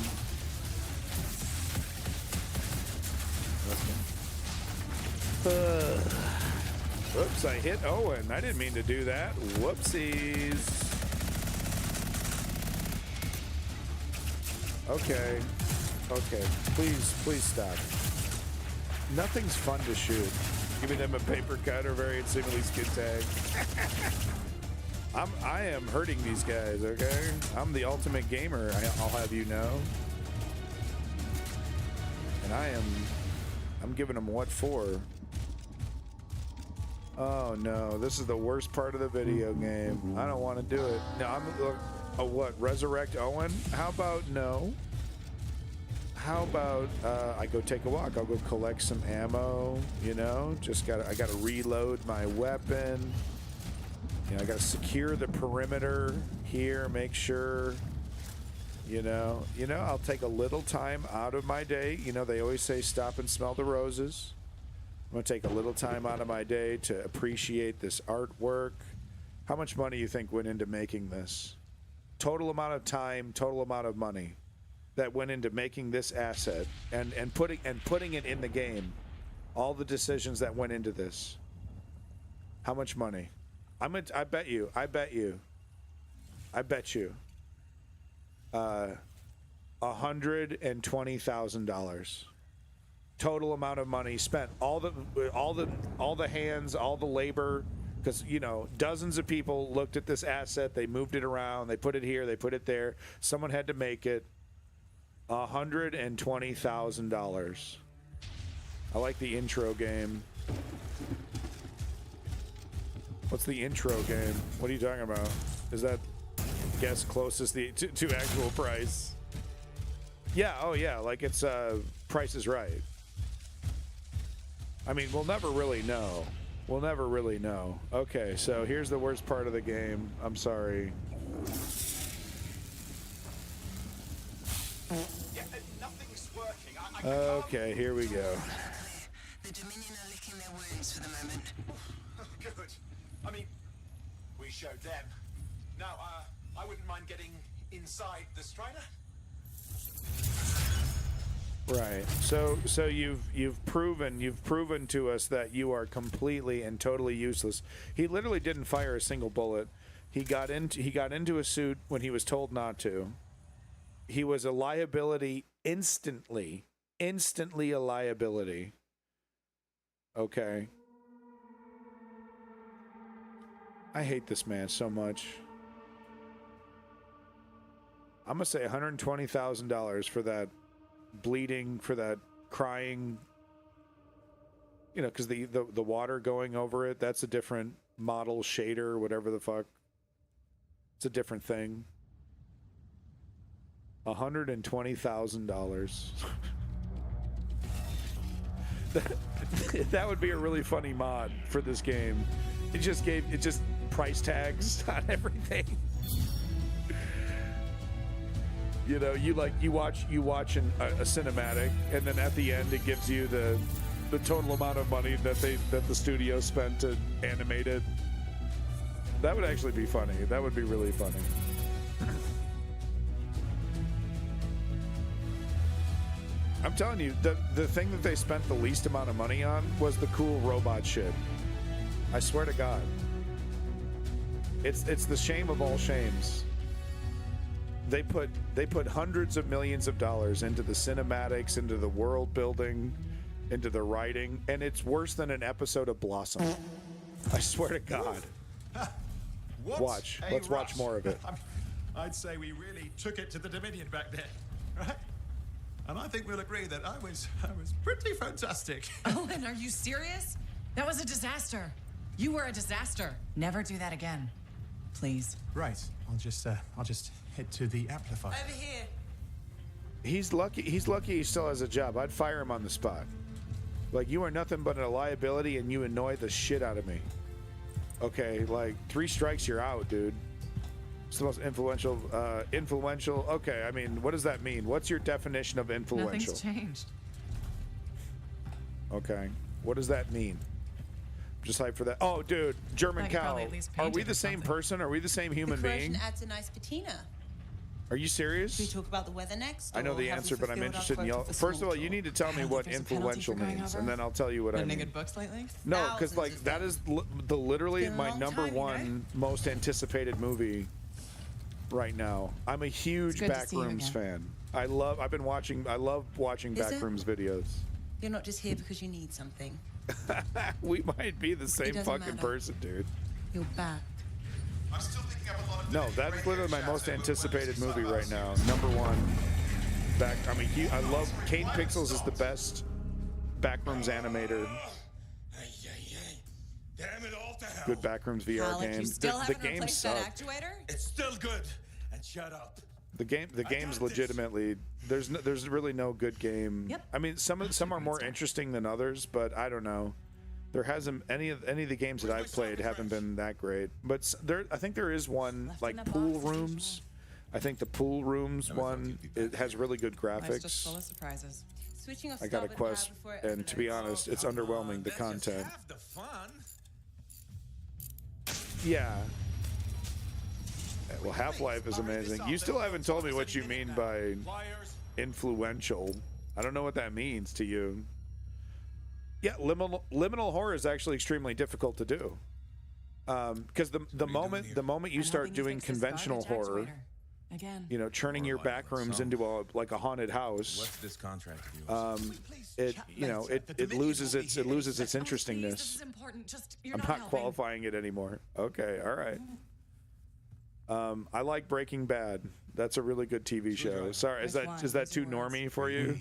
Whoops, I hit Owen. I didn't mean to do that. Whoopsies. Okay. Okay. Please stop. Nothing's fun to shoot. Giving them a paper cut or variant singly skin tag. I am hurting these guys, okay? I'm the ultimate gamer, I'll have you know. And I'm giving them what for? Oh no, this is the worst part of the video game. I don't want to do it. No, what? Resurrect Owen? How about no? How about I go take a walk? I'll go collect some ammo. You know, I gotta reload my weapon. You know, I gotta secure the perimeter here. Make sure. You know, I'll take a little time out of my day. You know, they always say stop and smell the roses. I'm gonna take a little time out of my day to appreciate this artwork. How much money you think went into making this? Total amount of time, total amount of money that went into making this asset and putting it in the game. All the decisions that went into this. How much money? I bet you. $120,000. Total amount of money spent. All the hands, all the labor, because you know, dozens of people looked at this asset, they moved it around, they put it here, they put it there. Someone had to make it. $120,000. I like the intro game. What's the intro game? What are you talking about? Is that guess closest to actual price? Yeah, oh yeah, like it's Price is Right. I mean, we'll never really know. We'll never really know. Okay, so here's the worst part of the game. I'm sorry. Yeah, nothing's working. Okay, here we go. The Dominion are licking their wounds for the moment. Good. I mean, we showed them. Now, I wouldn't mind getting inside the Strider. Right. So you've proven to us that you are completely and totally useless. He literally didn't fire a single bullet. He got into a suit when he was told not to. He was a liability instantly a liability. Okay. I hate this man so much. I'm gonna say $120,000 for that bleeding, for that crying. You know, because the water going over it, that's a different model shader, whatever the fuck. It's a different thing. $120,000. That would be a really funny mod for this game. It just price tags on everything. You know, you watch a cinematic, and then at the end it gives you the total amount of money that the studio spent to animate it. That would actually be funny. That would be really funny. I'm telling you, the thing that they spent the least amount of money on was the cool robot shit. I swear to God. It's the shame of all shames. They put hundreds of millions of dollars into the cinematics, into the world building, into the writing, and it's worse than an episode of Blossom. I swear to God. Let's watch more of it. I'd say we really took it to the Dominion back then, right? And I think we'll agree that I was pretty fantastic. Owen, are you serious? That was a disaster. You were a disaster. Never do that again, please. Right. I'll just head to the amplifier. Over here. He's lucky he still has a job. I'd fire him on the spot. Like, you are nothing but a liability and you annoy the shit out of me. Okay, like 3 strikes, you're out, dude. It's the most influential. Okay, I mean, what does that mean? What's your definition of influential? Nothing's changed. Okay, what does that mean? Just hyped for that. Oh, dude, German cow. Are we the same person? Are we the same human being? Adds a nice patina. Are you serious? Should we talk about the weather next? I know the answer, but I'm interested in y'all. First of all, you need to tell me what influential means, and then I'll tell you what I mean. Good books lately? No, because like that is literally my number one most anticipated movie right now. I'm a huge Backrooms fan. I love watching Is it? Backrooms videos. You're not just here because you need something. We might be the same doesn't fucking matter. person, dude. You're back. I'm still picking up a lot of No, Dominion that's radio literally my chats most that were anticipated released movie right last now. year. Number one. I love Kane Pixels is the best Backrooms animator. Damn it all to hell. Good Backrooms VR Alec, game. you still The haven't game replaced that sucked. actuator? It's still good. And shut up. The game's legitimately there's really no good game. Yep. I mean, some are more interesting than others, but I don't know. There hasn't any of the games that I've played haven't been that great. But I think there is one Left like in a pool box, rooms. I think the pool rooms one it has really good Life's just graphics. full of surprises. Switching off I got a starboard quest, power before it and to be overloads. honest, it's underwhelming the That's just content. half the fun. Yeah. Well, Half-Life is amazing. You still haven't told me what you mean by Liars. influential. I don't know what that means to you. Yeah, liminal horror is actually extremely difficult to do. Because the moment you I'm start hoping you doing fix this conventional garbage horror, actuator. Again. you know, turning your back rooms into a haunted house, What's this contract of yours? it loses its Oh, please, this interestingness. is important. Just, you're I'm not not helping. qualifying it anymore. Okay, all right. I like Breaking Bad. That's a really good TV show. Sorry, is Which that one? too Which ones? normie for you?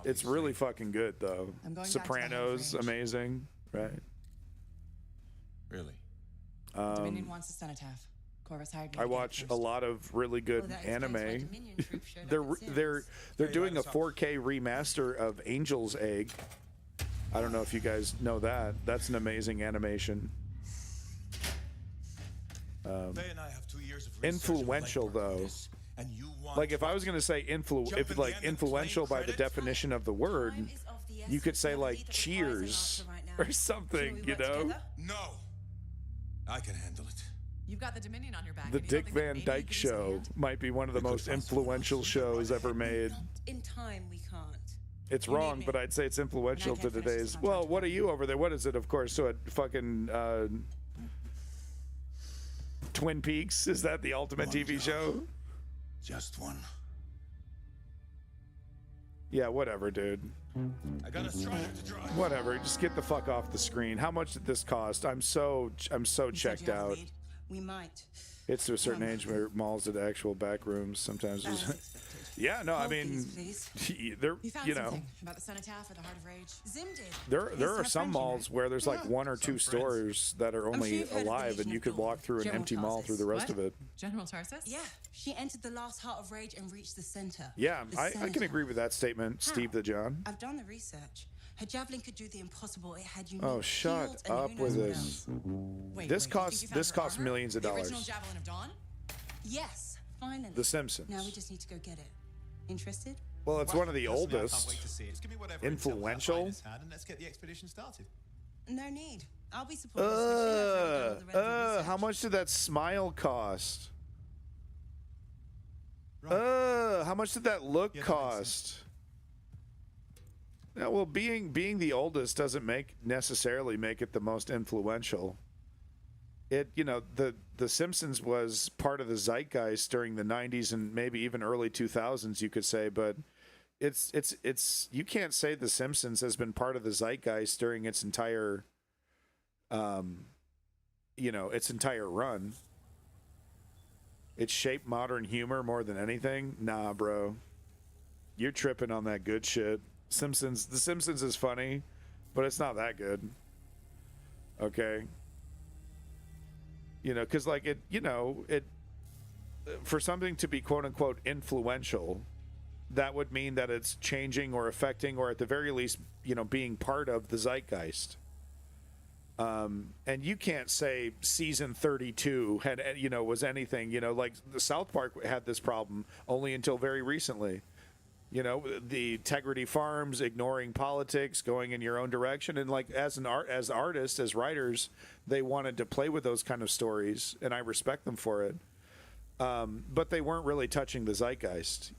It's really fucking good though. I'm going back to the Sopranos, Hive Range. amazing, right? Really? Dominion wants a cenotaph. Corvus hired me I to get it watch first. a lot of really good Well, that explains why anime. Dominion troops showed up They're at Sims. they're doing a 4K remaster of Angel's Egg. I don't know if you guys know that. That's an amazing animation. They and I have 2 years of research Influential and legwork on though. this, and you want Like if I was gonna say Jump in the end and influential claim by the credit? definition of the word, Time is of the you could essence. say We're like leader of Cheers Horizon Archer right now. or something, Shall we you work know? together? No. I can handle it. You've got the Dominion on your back. The and you don't Dick think that Van maybe you Dyke could use a Show hand? might be one of the We could most find someone influential else. shows ever made. In time, we can't. It's You need wrong, me. but I'd say it's influential And I to can't finish this today's. contract Well, what are you over there? What is it? Of course, so it fucking Twin Peaks. Is that the ultimate One TV job. show? Just one. Yeah, whatever, dude. I got a strider to drive. Whatever. Just get the fuck off the screen. How much did this cost? I'm so You said checked you have a out. lead. We might. It's to a certain age where malls at actual back rooms sometimes. As Is, expected. yeah, no, I Hold mean, these, they're You found you know. something about the cenotaph or the Heart of Rage? Zim did. There He's are our some friend, you know. malls where there's like one or two stores that are sure only you've heard of the alive, and Legion you of could Dawn. walk through an General empty mall Tarsus. through the rest What? of it. General Tarsus? Yeah, she entered the last Heart of Rage and reached the center. Yeah, The I can center. agree with that statement, How? Steve the John. I've done the research. Her javelin could do the impossible. It had unique Oh, shut shields and up who with knows what this. else. Wait, This wait, you costs think you found her armor? millions of The original dollars. Javelin of Dawn? Yes, finally. The Simpsons. Now we just need to go get it. Interested? Well, it's one of the Personally, I can't oldest. wait to see it. Just give me whatever intel that Influential? finder's had, and let's get the expedition started. No need. I'll be supportive. but she has already done all the relevant How research. much did that smile cost? How much did that look Yeah, that makes cost? Yeah, well, being the oldest doesn't necessarily make it the most influential. It, you know, the Simpsons was part of the zeitgeist during the 90s and maybe even early 2000s, you could say, but it's you can't say the Simpsons has been part of the zeitgeist during its entire its entire run. It shaped modern humor more than anything. Nah, bro. You're tripping on that good shit. The Simpsons is funny, but it's not that good. Okay? You know, because like it for something to be quote unquote influential, that would mean that it's changing or affecting or at the very least, being part of the zeitgeist. And you can't say season 32 had, was anything, like the South Park had this problem only until very recently. The integrity farms, ignoring politics, going in your own direction. And like as artists, as writers, they wanted to play with those kind of stories, and I respect them for it. But they weren't really touching the zeitgeist.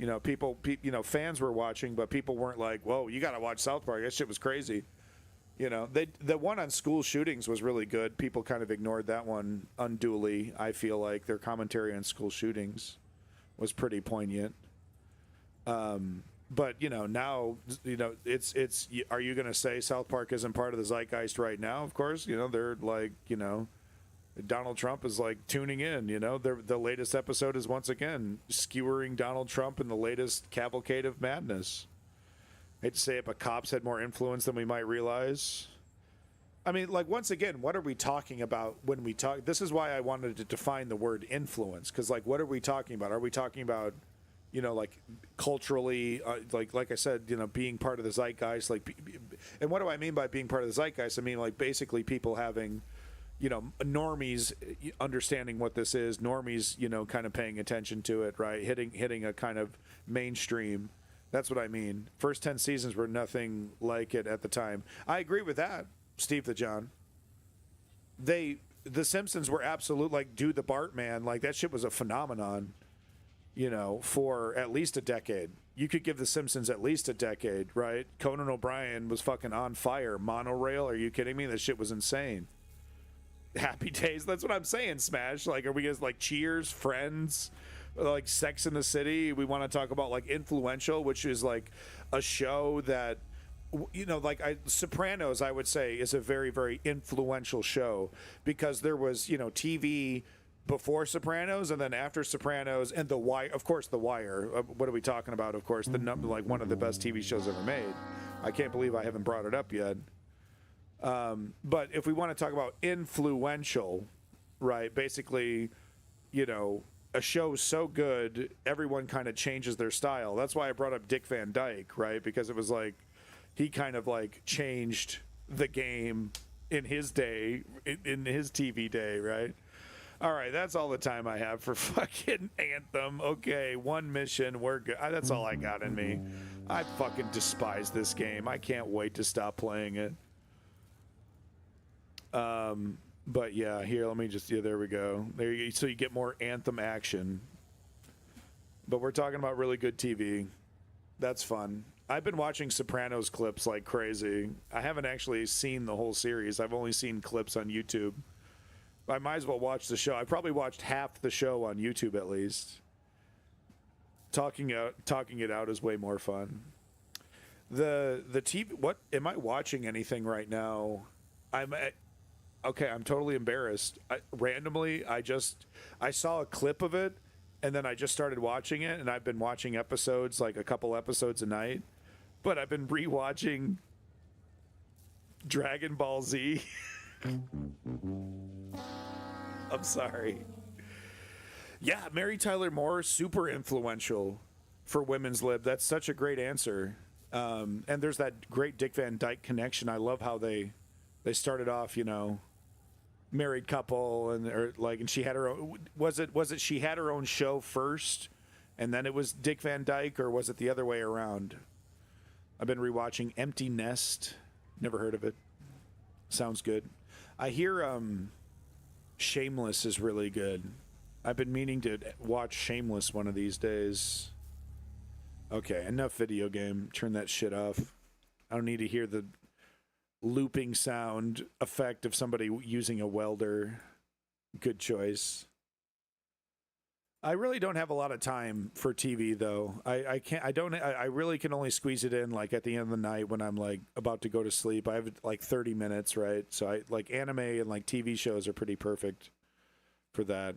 Fans were watching, but people weren't like, whoa, you got to watch South Park. That shit was crazy. The one on school shootings was really good. People kind of ignored that one unduly. I feel like their commentary on school shootings was pretty poignant. But you know, now you know it's. Are you going to say South Park isn't part of the zeitgeist right now? Of course, you know they're like Donald Trump is like tuning in. You know, the latest episode is once again skewering Donald Trump in the latest cavalcade of madness. I hate to say it, but cops had more influence than we might realize. I mean, like, once again, what are we talking about when we talk? This is why I wanted to define the word influence, because, like, what are we talking about? Are we talking about, like, culturally, like I said, being part of the zeitgeist? Like, and what do I mean by being part of the zeitgeist? I mean, like, basically people having, normies understanding what this is, normies, kind of paying attention to it, right? Hitting a kind of mainstream. That's what I mean. First 10 seasons were nothing like it at the time. I agree with that. Steve the John. The Simpsons were absolute, like, Dude the Bartman, like that shit was a phenomenon, for at least a decade. You could give the Simpsons at least a decade, right? Conan O'Brien was fucking on fire. Monorail, are you kidding me? That shit was insane. Happy Days, that's what I'm saying, Smash. Like, are we guys like Cheers, Friends, like Sex in the City? We want to talk about like Influential, which is like a show that, like Sopranos, I would say, is a very, very influential show because there was, TV before Sopranos and then after Sopranos and The Wire. Of course, The Wire. What are we talking about? Of course, like one of the best TV shows ever made. I can't believe I haven't brought it up yet. But if we want to talk about influential, right? Basically, a show so good, everyone kind of changes their style. That's why I brought up Dick Van Dyke, right? Because it was like, he kind of like changed the game in his day, in his TV day, right? All right, that's all the time I have for fucking Anthem. Okay, one mission, we're good. That's all I got in me. I fucking despise this game. I can't wait to stop playing it. But yeah, here, let me just, there we go. There you go. So you get more Anthem action. But we're talking about really good TV. That's fun. I've been watching Sopranos clips like crazy. I haven't actually seen the whole series. I've only seen clips on YouTube. I might as well watch the show. I probably watched half the show on YouTube at least. Talking it out is way more fun. The TV. What am I watching? Anything right now? Okay, I'm totally embarrassed. Randomly, I saw a clip of it, and then I just started watching it, and I've been watching episodes, like a couple episodes a night. But I've been rewatching Dragon Ball Z. I'm sorry. Yeah, Mary Tyler Moore, super influential for women's lib. That's such a great answer. And there's that great Dick Van Dyke connection. I love how they started off, married couple, and she had her own. Was it she had her own show first, and then it was Dick Van Dyke, or was it the other way around? I've been rewatching Empty Nest. Never heard of it. Sounds good. I hear Shameless is really good. I've been meaning to watch Shameless one of these days. Okay, enough video game. Turn that shit off. I don't need to hear the looping sound effect of somebody using a welder. Good choice. I really don't have a lot of time for TV though. I really can only squeeze it in like at the end of the night when I'm like about to go to sleep. I have like 30 minutes, right? So I like anime and like TV shows are pretty perfect for that.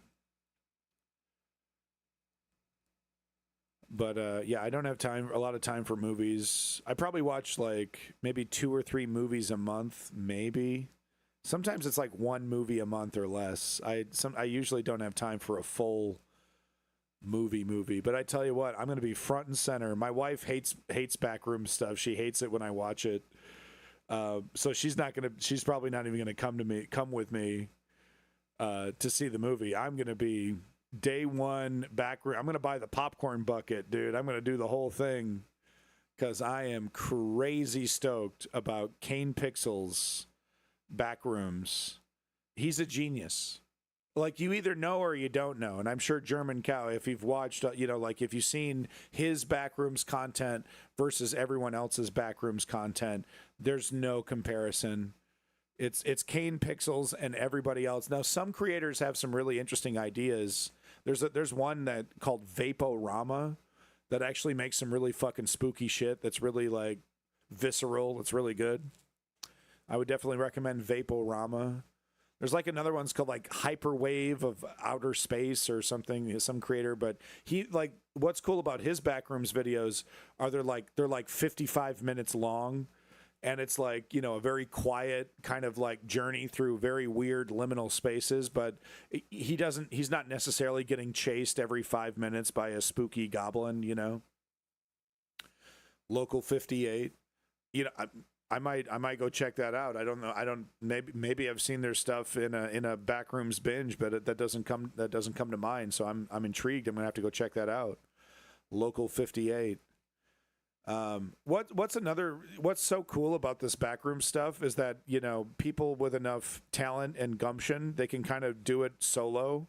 But yeah, I don't have a lot of time for movies. I probably watch like maybe 2 or 3 movies a month, maybe. Sometimes it's like 1 movie a month or less. I usually don't have time for a full movie, but I tell you what, I'm going to be front and center. My wife hates backroom stuff. She hates it when I watch it. So she's probably not even going to come with me to see the movie. I'm going to be day one backroom. I'm going to buy the popcorn bucket, dude. I'm going to do the whole thing because I am crazy stoked about Kane Pixel's Backrooms. He's a genius. Like, you either know or you don't know. And I'm sure German Cow, if you've watched, like if you've seen his Backrooms content versus everyone else's Backrooms content, there's no comparison. It's Kane Pixels and everybody else. Now, some creators have some really interesting ideas. There's one that called Vaporama that actually makes some really fucking spooky shit that's really like visceral. It's really good. I would definitely recommend Vaporama. There's like another one's called like Hyperwave of Outer Space or something, some creator, but he like what's cool about his Backrooms videos are they're like 55 minutes long, and it's like, you know, a very quiet kind of like journey through very weird liminal spaces, but he's not necessarily getting chased every 5 minutes by a spooky goblin, you know. Local 58. You know, I might go check that out. I don't know. Maybe I've seen their stuff in a Backrooms binge, but that doesn't come to mind. So I'm intrigued. I'm gonna have to go check that out. Local 58. What's so cool about this Backroom stuff is that, you know, people with enough talent and gumption, they can kind of do it solo.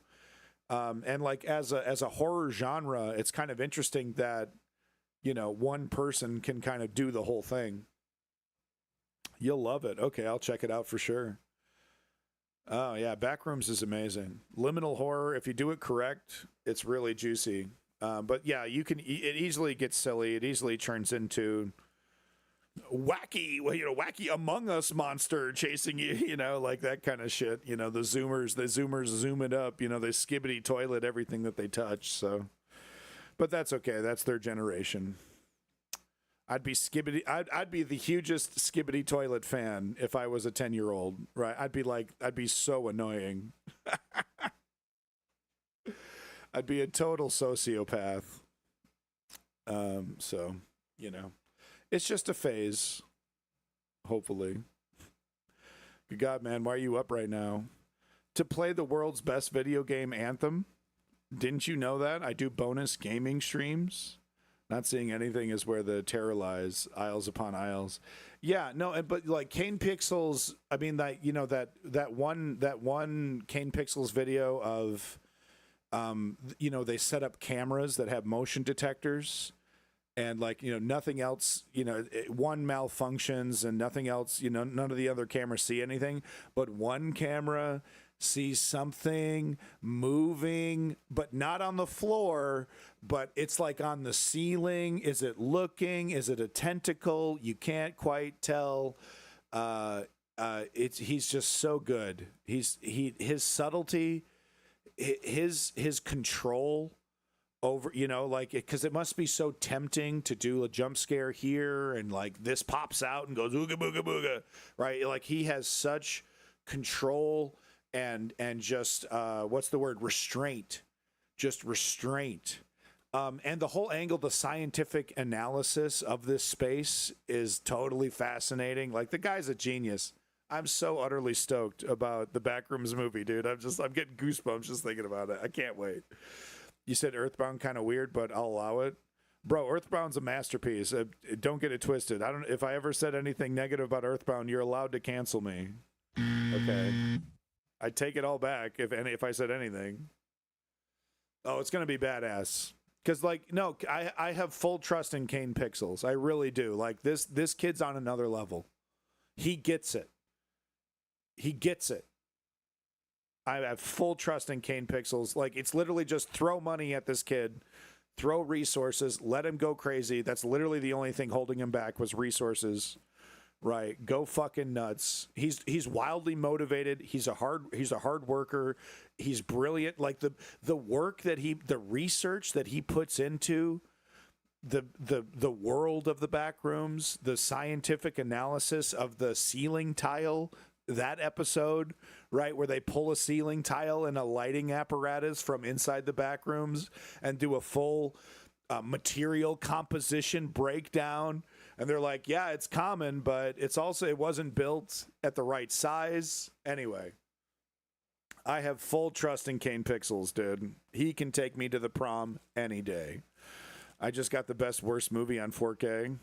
And like as a horror genre, it's kind of interesting that, you know, one person can kind of do the whole thing. You'll love it. Okay, I'll check it out for sure. Oh, yeah, Backrooms is amazing. Liminal horror, if you do it correct, it's really juicy. But yeah, it easily gets silly. It easily turns into wacky Among Us monster chasing you, you know, like that kind of shit. You know, the zoomers zoom it up, you know, they skibbity toilet everything that they touch. So, but that's okay. That's their generation. I'd be the hugest skibbity toilet fan if I was a 10-year-old, right? I'd be so annoying. I'd be a total sociopath. So, you know, it's just a phase, hopefully. Good God, man, why are you up right now? To play the world's best video game, Anthem? Didn't you know that? I do bonus gaming streams. Not seeing anything is where the terror lies, aisles upon aisles. Yeah, no, but like Kane Pixels, I mean, that, you know, that one Kane Pixels video of, you know, they set up cameras that have motion detectors, and like, you know, nothing else, you know, one malfunctions and nothing else, you know, none of the other cameras see anything, but one camera sees something moving, but not on the floor, but it's like on the ceiling. Is it looking? Is it a tentacle? You can't quite tell. He's just so good. His subtlety, his control over, you know, like, because it must be so tempting to do a jump scare here and like this pops out and goes ooga booga booga, right? Like he has such control and just what's the word, restraint, just restraint, and the whole angle, the scientific analysis of this space is totally fascinating. Like the guy's a genius. I'm so utterly stoked about the Backrooms movie, dude. I'm getting goosebumps just thinking about it. I can't wait. You said Earthbound kind of weird, but I'll allow it. Bro, Earthbound's a masterpiece. Don't get it twisted. If I ever said anything negative about Earthbound, you're allowed to cancel me. Okay. I take it all back if I said anything. Oh, it's going to be badass. Because, like, no, I have full trust in Kane Pixels. I really do. Like, this kid's on another level. He gets it. He gets it. I have full trust in Kane Pixels. Like, it's literally just throw money at this kid, throw resources, let him go crazy. That's literally the only thing holding him back was resources. Right, go fucking nuts. He's wildly motivated. He's a hard worker. He's brilliant. Like the work that the research that he puts into the world of the Backrooms, the scientific analysis of the ceiling tile, that episode, right, where they pull a ceiling tile and a lighting apparatus from inside the Backrooms and do a full material composition breakdown. And they're like, yeah, it's common, but it wasn't built at the right size. Anyway, I have full trust in Kane Pixels, dude. He can take me to the prom any day. I just got the best worst movie on 4K.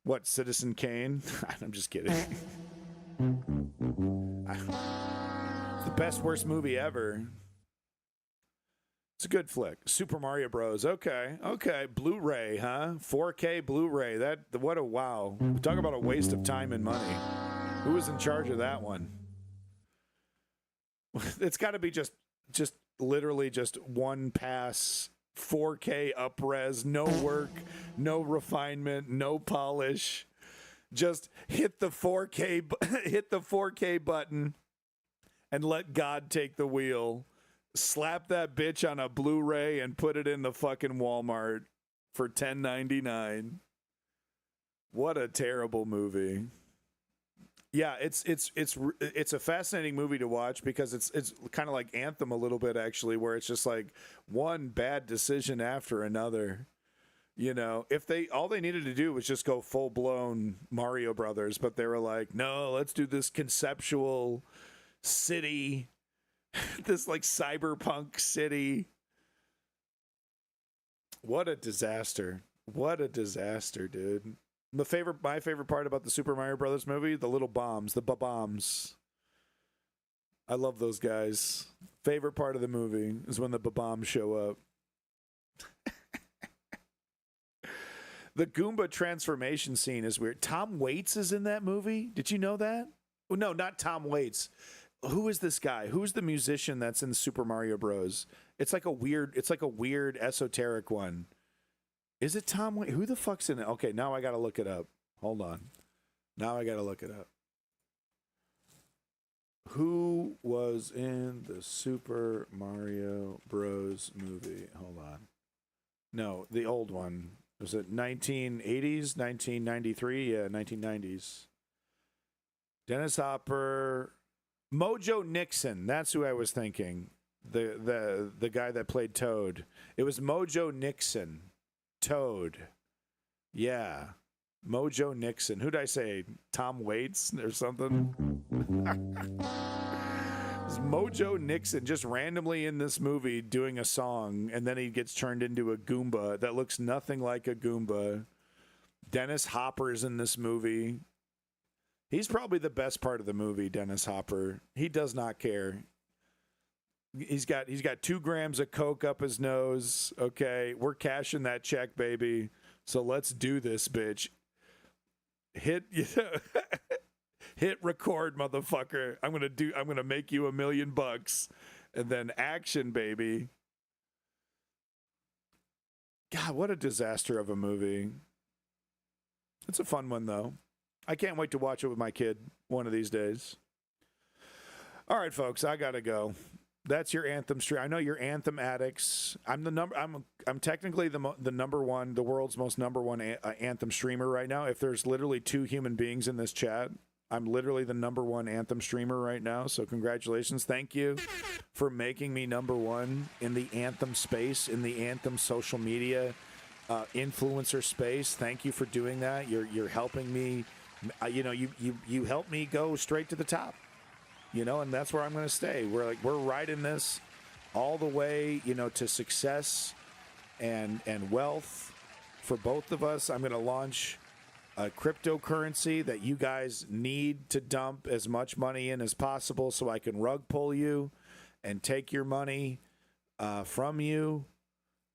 What, Citizen Kane? I'm just kidding. The best worst movie ever. It's a good flick. Super Mario Bros. Okay. Blu-ray, huh? 4K Blu-ray. What a wow. Talk about a waste of time and money. Who was in charge of that one? It's got to be just literally just one pass 4K up-res, no work, no refinement, no polish. Just hit the 4K button and let God take the wheel. Slap that bitch on a Blu-ray and put it in the fucking Walmart for $10.99. What a terrible movie. Yeah, it's a fascinating movie to watch because it's kind of like Anthem a little bit actually, where it's just like one bad decision after another. You know, if all they needed to do was just go full blown Mario Brothers, but they were like, no, let's do this conceptual city, this like cyberpunk city. What a disaster! What a disaster, dude. My favorite part about the Super Mario Brothers movie, the little bombs, the bombs. I love those guys. Favorite part of the movie is when the bombs show up. The Goomba transformation scene is weird. Tom Waits is in that movie. Did you know that? Oh, no, not Tom Waits. Who is this guy? Who's the musician that's in Super Mario Bros? It's like a weird esoteric one. Is it Tom Waits? Who the fuck's in it? Okay, now I got to look it up. Hold on. Now I got to look it up. Who was in the Super Mario Bros movie? Hold on. No, the old one. Was it 1980s, 1993? Yeah, 1990s. Dennis Hopper, Mojo Nixon. That's who I was thinking. The guy that played Toad. It was Mojo Nixon. Toad. Yeah. Mojo Nixon. Who'd I say? Tom Waits or something? It's Mojo Nixon just randomly in this movie doing a song, and then he gets turned into a Goomba that looks nothing like a Goomba. Dennis Hopper's in this movie. He's probably the best part of the movie, Dennis Hopper. He does not care. He's got 2 grams of coke up his nose. Okay, we're cashing that check, baby. So let's do this, bitch. Hit record, motherfucker. I'm gonna make you $1 million, and then action, baby. God, what a disaster of a movie. It's a fun one though. I can't wait to watch it with my kid one of these days. All right, folks, I gotta go. That's your Anthem stream. I know you're Anthem addicts. I'm technically the number one, the world's most number one Anthem streamer right now. If there's literally 2 human beings in this chat, I'm literally the number one Anthem streamer right now. So congratulations. Thank you for making me number one in the Anthem space, in the Anthem social media influencer space. Thank you for doing that. You're helping me. You help me go straight to the top. And that's where I'm going to stay. We're riding this all the way, to success and wealth for both of us. I'm going to launch a cryptocurrency that you guys need to dump as much money in as possible so I can rug pull you and take your money from you.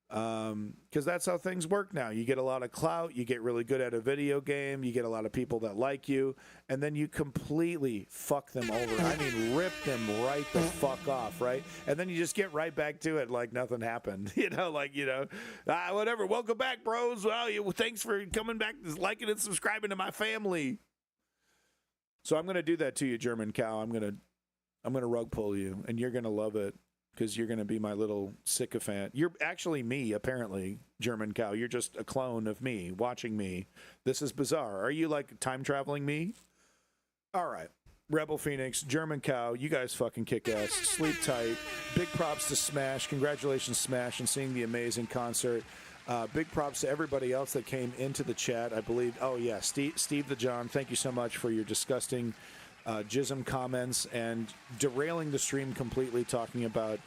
Because that's how things work now. You get a lot of clout, you get really good at a video game, you get a lot of people that like you, and then you completely fuck them over. I mean, rip them right the fuck off, right? And then you just get right back to it like nothing happened. Whatever. Welcome back, bros. Well, thanks for coming back, liking and subscribing to my family. So I'm gonna do that to you, German cow. I'm gonna rug pull you, and you're gonna love it. Because you're going to be my little sycophant. You're actually me, apparently, German cow. You're just a clone of me, watching me. This is bizarre. Are you like time-traveling me? All right. Rebel Phoenix, German cow, you guys fucking kick ass. Sleep tight. Big props to Smash. Congratulations, Smash, on seeing the amazing concert. Big props to everybody else that came into the chat, I believe. Oh, yeah, Steve the John, thank you so much for your disgusting jism comments and derailing the stream completely, talking about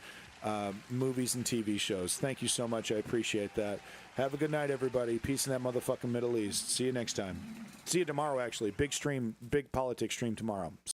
movies and TV shows. Thank you so much. I appreciate that. Have a good night, everybody. Peace in that motherfucking Middle East. See you next time. See you tomorrow, actually. Big stream, big politics stream tomorrow.